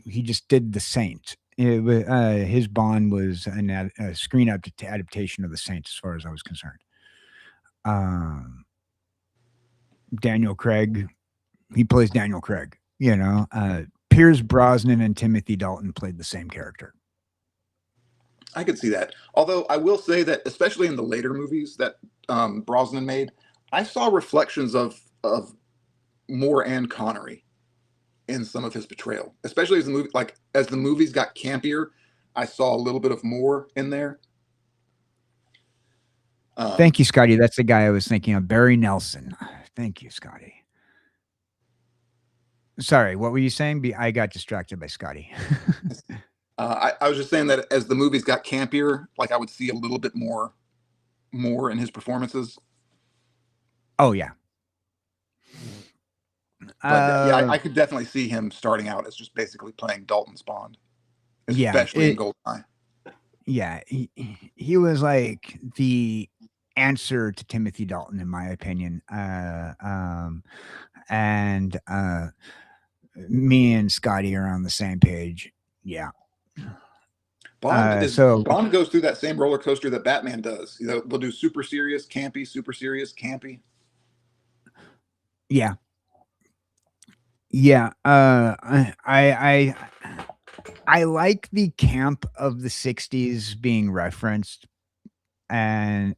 He just did the Saint. His Bond was a screen adaptation of the Saint, as far as I was concerned. Daniel Craig, he plays Daniel Craig. You know, Pierce Brosnan and Timothy Dalton played the same character. I could see that. Although I will say that, especially in the later movies that Brosnan made, I saw reflections of Moore and Connery in some of his portrayal. Especially as the movies got campier, I saw a little bit of Moore in there. Thank you, Scotty. That's the guy I was thinking of, Barry Nelson. Thank you, Scotty. Sorry, what were you saying? I got distracted by Scotty. I was just saying that as the movies got campier, like I would see a little bit more in his performances. Oh yeah. But yeah, I could definitely see him starting out as just basically playing Dalton's Bond, especially in Goldeneye. Yeah, he was like the answer to Timothy Dalton, in my opinion. And me and Scotty are on the same page. Yeah. Bond goes through that same roller coaster that Batman does. You know, they'll do super serious, campy, super serious, campy. Yeah. Yeah. I like the camp of the 60s being referenced, and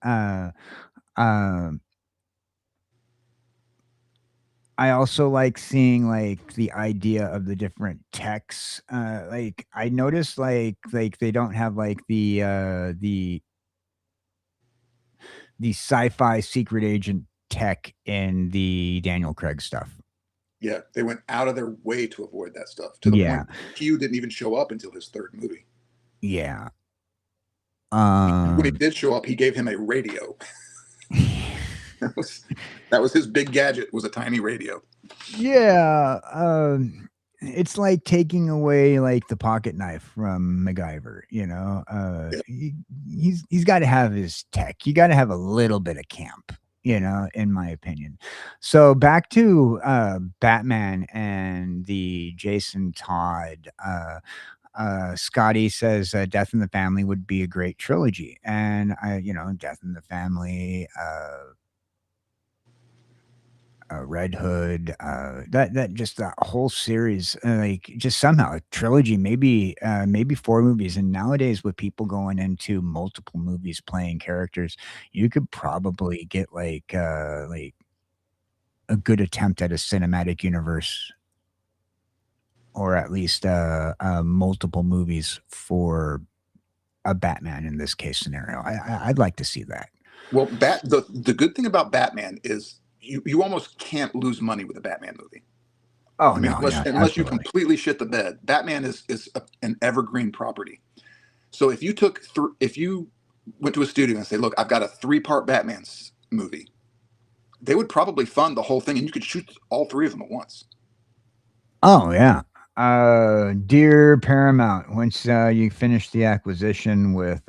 I also like seeing like the idea of the different techs. Like I noticed like they don't have like the sci-fi secret agent tech in the Daniel Craig stuff. Yeah, they went out of their way to avoid that stuff, to the point Q didn't even show up until his third movie. Yeah. When he did show up, he gave him a radio. That was his big gadget, was a tiny radio. Yeah. It's like taking away like the pocket knife from MacGyver, you know. He's got to have his tech. You got to have a little bit of camp, you know, in my opinion. So back to Batman and the Jason Todd. Scotty says Death in the Family would be a great trilogy, and you know, Death in the Family, Red Hood, that just that whole series, like just somehow a trilogy, maybe 4 movies. And nowadays, with people going into multiple movies playing characters, you could probably get like a good attempt at a cinematic universe, or at least multiple movies for a Batman in this case scenario. I'd like to see that. Well, the good thing about Batman is you almost can't lose money with a Batman movie. Oh, I mean, no, unless you completely shit the bed. Batman is an evergreen property. So if you went to a studio and say, "Look, I've got a 3-part Batman movie," they would probably fund the whole thing, and you could shoot all 3 of them at once. Oh yeah. Dear Paramount, once you finish the acquisition with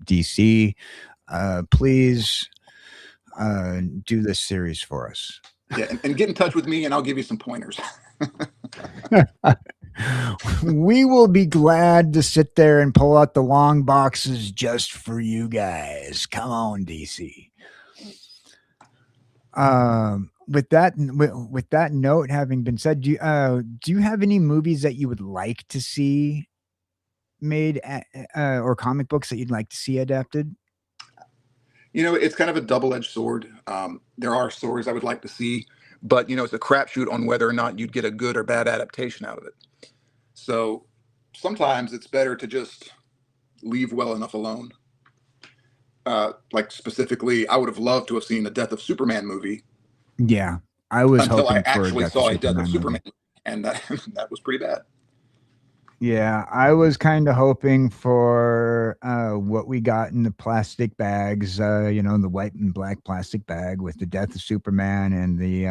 DC, please do this series for us. Yeah, and get in touch with me, and I'll give you some pointers. We will be glad to sit there and pull out the long boxes just for you guys. Come on, DC. With that note having been said, do you have any movies that you would like to see made, or comic books that you'd like to see adapted? You know, it's kind of a double-edged sword. There are stories I would like to see, but you know, it's a crapshoot on whether or not you'd get a good or bad adaptation out of it. So sometimes it's better to just leave well enough alone. Like specifically, I would have loved to have seen a Death of Superman movie. Yeah, I was until hoping I actually for saw a Death of Superman, and that was pretty bad. Yeah, I was kind of hoping for what we got in the plastic bags, the white and black plastic bag with the death of Superman and the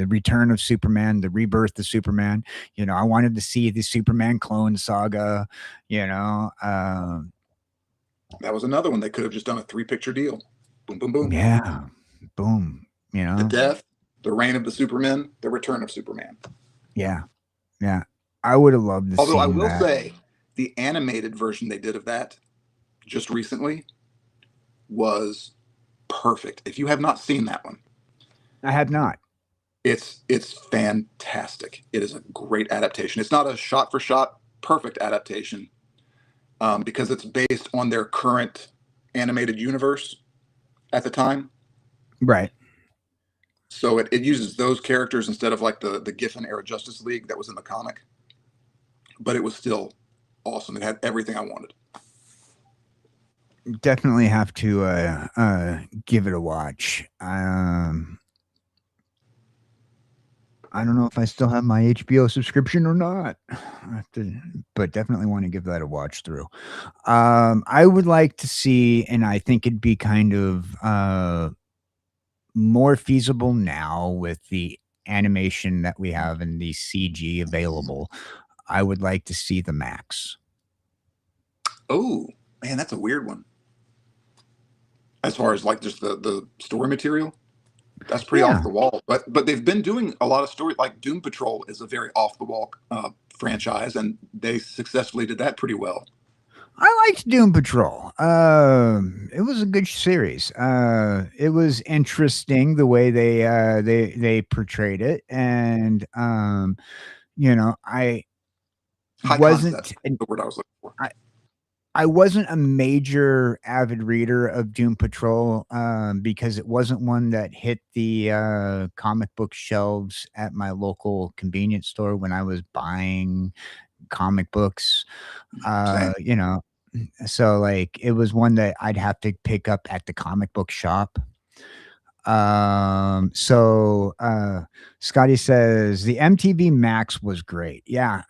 return of Superman, the rebirth of Superman. I wanted to see the Superman clone saga. You know, That was another one. They could have just done a 3-picture deal. Boom, boom, boom. yeah, boom. The death, the reign of the Superman, the return of Superman. Yeah, yeah. I would have loved to Although I see will that. say, the animated version they did of that just recently was perfect. If you have not seen that one, I have not. it's fantastic. It is a great adaptation. It's not a shot for shot perfect adaptation, because it's based on their current animated universe at the time. Right. So it uses those characters instead of like the Giffen era Justice League that was in the comic. But it was still awesome. It had everything I wanted. Definitely have to give it a watch. I don't know if I still have my HBO subscription or not. But definitely want to give that a watch through. I would like to see, and I think it'd be kind of more feasible now with the animation that we have and the CG available. I would like to see the Max. Oh, man, that's a weird one. As far as like just the story material, that's pretty Yeah, off the wall. But they've been doing a lot of story. Like Doom Patrol is a very off the wall franchise, and they successfully did that pretty well. I liked Doom Patrol. It was a good series. It was interesting the way they portrayed it, and I High wasn't concept, the word I was looking for. I wasn't a major avid reader of Doom Patrol because it wasn't one that hit the comic book shelves at my local convenience store when I was buying comic books. Same. Uh, you know, so like it was one that I'd have to pick up at the comic book shop. Scotty says the MTV Max was great. Yeah,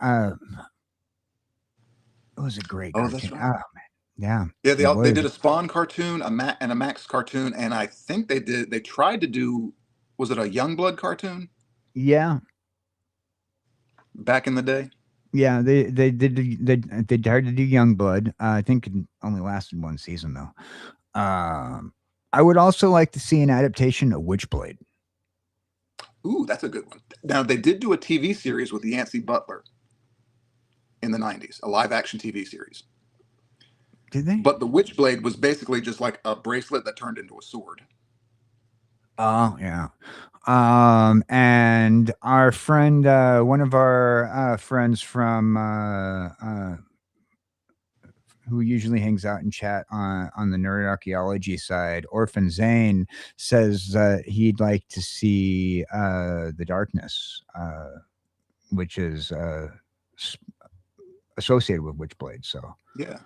it was a great Oh, that's cartoon. right. Oh man, yeah, Yeah, it they was. did a Spawn cartoon, and a Max cartoon, and I think they tried to do, was it a Youngblood cartoon Yeah, back in the day? yeah, they tried to do Youngblood. I think it only lasted one season though. I would also like to see an adaptation of Witchblade. Ooh, that's a good one. Now they did do a TV series with Yancey Butler in the 90s, a live action TV series. Did they? But the Witchblade was basically just like a bracelet that turned into a sword. Oh yeah. And our friend, one of our friends from who usually hangs out in chat on the nerd archaeology side, Orphan Zane, says that he'd like to see the Darkness, which is s- associated with Witchblade. So Yeah.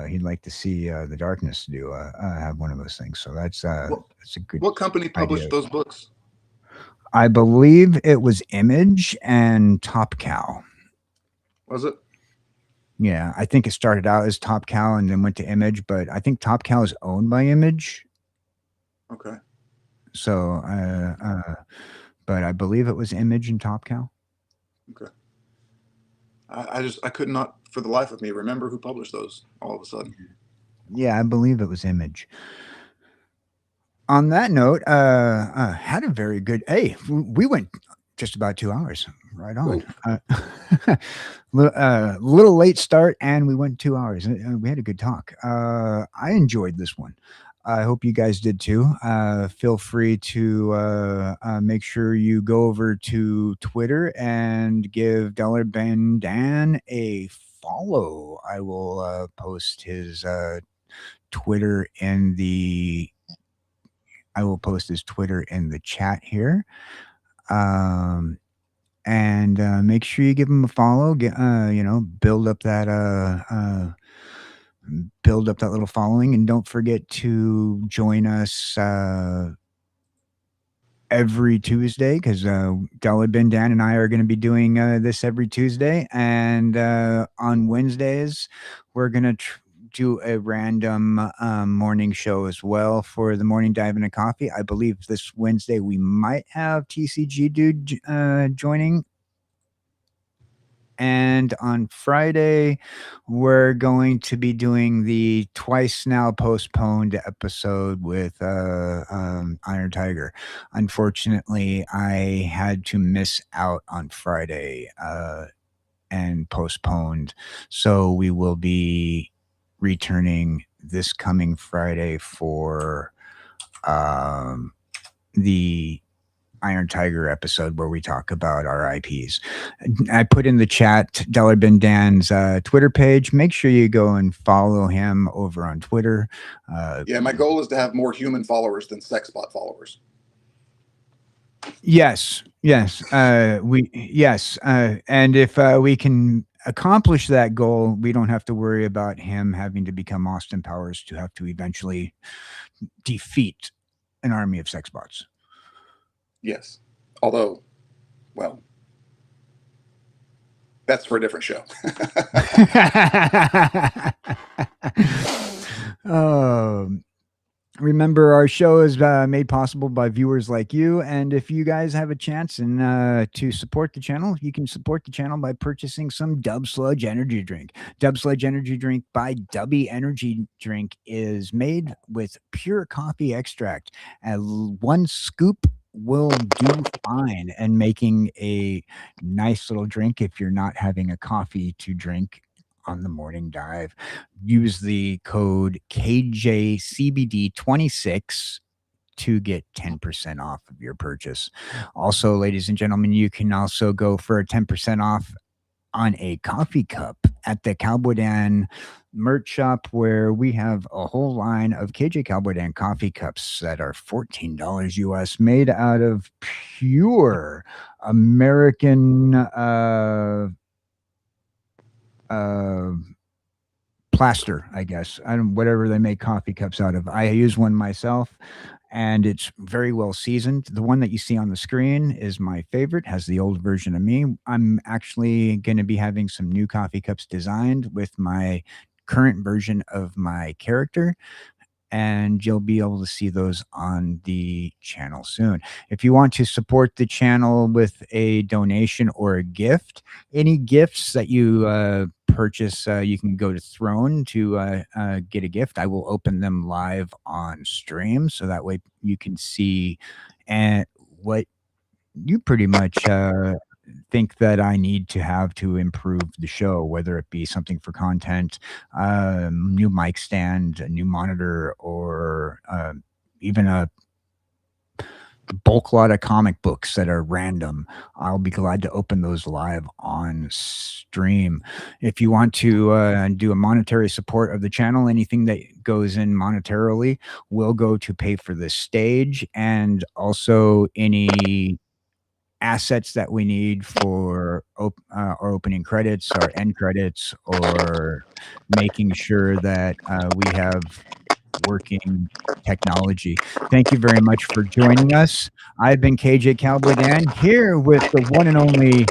he'd like to see the Darkness do have one of those things. So that's What a good what company idea. published those books? I believe it was Image and Top Cow. Was it? Yeah, I think it started out as Top Cow and then went to Image, but I think Top Cow is owned by Image. Okay. So, but I believe it was Image and Top Cow. Okay. I could not for the life of me remember who published those all of a sudden. Yeah, I believe it was Image. On that note, had a very good. Hey, we went just about 2 hours. Right on. Little late start, and we went 2 hours. We had a good talk. I enjoyed this one. I hope you guys did too. Feel free to make sure you go over to Twitter and give Dollar Ben Dan a follow. I will post his Twitter in the. I will post his Twitter in the chat here. And make sure you give him a follow. Build up that little following, and don't forget to join us every Tuesday, because Dollar Bin Dan and I are going to be doing this every Tuesday. And on Wednesdays, we're going to do a random morning show as well for the Morning Dive into Coffee. I believe this Wednesday we might have TCG Dude joining. And on Friday, we're going to be doing the twice now postponed episode with Iron Tiger. Unfortunately, I had to miss out on Friday and postponed. So we will be returning this coming Friday for the Iron Tiger episode where we talk about our IPs. I put in the chat Dollar Bin Dan's Twitter page. Make sure you go and follow him over on Twitter. Yeah, my goal is to have more human followers than sex bot followers. Yes, and if we can accomplish that goal, we don't have to worry about him having to become Austin Powers to have to eventually defeat an army of sex bots. Yes. Although, well, that's for a different show. Remember, our show is made possible by viewers like you. And if you guys have a chance and to support the channel, you can support the channel by purchasing some Dub Sludge Energy Drink. Dub Sludge Energy Drink by Dubby Energy Drink is made with pure coffee extract. One scoop will do fine and making a nice little drink if you're not having a coffee to drink on the morning dive. Use the code KJCBD26 to get 10% off of your purchase. Also, ladies and gentlemen, you can also go for a 10% off on a coffee cup at the Cowboy Dan merch shop, where we have a whole line of KJ Cowboy Dan coffee cups that are $14 US, made out of pure American plaster, I guess. Whatever they make coffee cups out of. I use one myself, and it's very well seasoned. The one that you see on the screen is my favorite, has the old version of me. I'm actually going to be having some new coffee cups designed with my current version of my character, and you'll be able to see those on the channel soon. If you want to support the channel with a donation or a gift, any gifts that you purchase, you can go to Throne to get a gift. I will open them live on stream, so that way you can see what you pretty much think that I need to have to improve the show, whether it be something for content, new mic stand, a new monitor, or even a bulk lot of comic books that are random. I'll be glad to open those live on stream. If you want to do a monetary support of the channel, anything that goes in monetarily will go to pay for the stage, and also any assets that we need for our opening credits, our end credits, or making sure that we have working technology. Thank you very much for joining us. I've been KJ Cowboy Dan, here with the one and only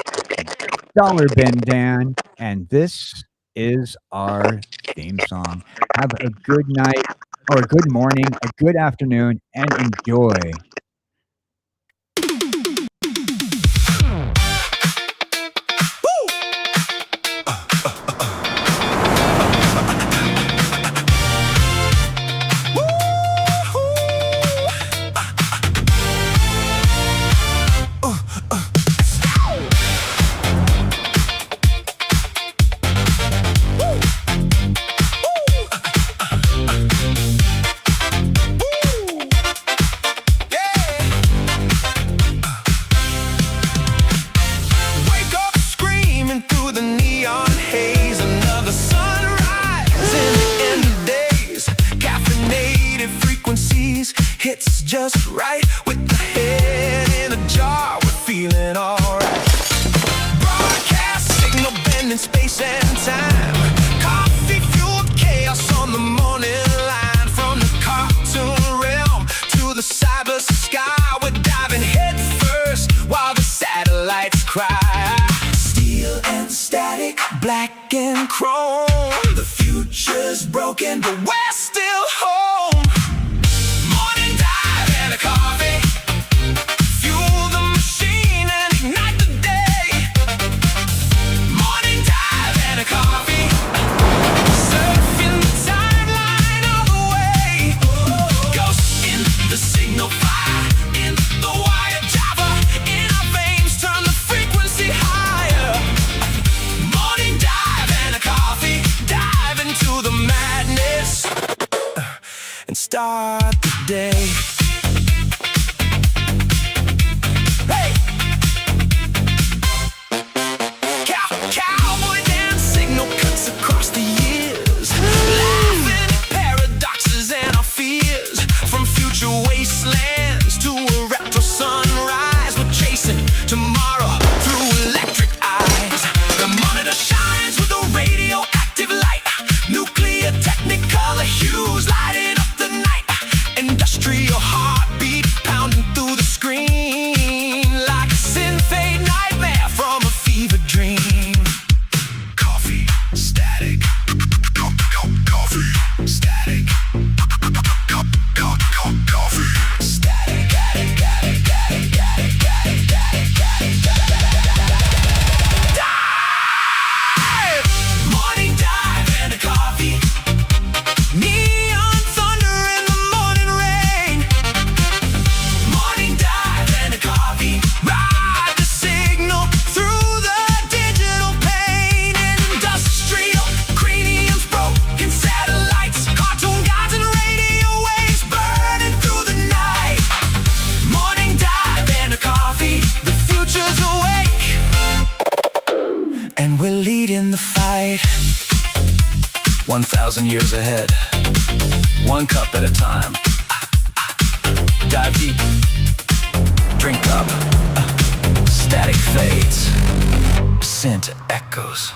Dollar Bin Dan, and this is our theme song. Have a good night, or a good morning, a good afternoon, and enjoy. It's just right, with the head in a jar, we're feeling alright. Broadcast signal bending space and time. Coffee fueled chaos on the morning line. From the cartoon realm to the cyber sky, we're diving head black and chrome. The future's broken, but we're still home. Morning dive and a coffee. Fuel the machine and ignite the day. Morning dive and a coffee. Surfing the timeline all the way. Ghosts in the signal fire, in the wire Java. In our veins, turn the frequency higher. Morning dive and a coffee. Dive into the madness and start the day. Hey! Cowboy dance signal cuts across the years. Laughing at paradoxes and our fears. From future wastelands to a retro sunrise. We're chasing tomorrow through electric eyes. The monitor shines with a radioactive light. Nuclear technicolor hues lighting up the night. Industrial heartbeat pounding through the screen. Like a synth-fade nightmare from a fever dream. Coffee, static. Coffee, static. Coffee, static. Dive! Morning dive and a coffee. Neon thunder in the morning rain. Morning dive and a coffee. Ride the signal through the digital pain. Industrial craniums, broken satellites. Cartoon gods and radio waves burning through the night. Morning dive and a coffee. The future's awake, and we're leading the fight. 1,000 years ahead, one cup at a time. Dive deep, drink up. Static fades, scent echoes.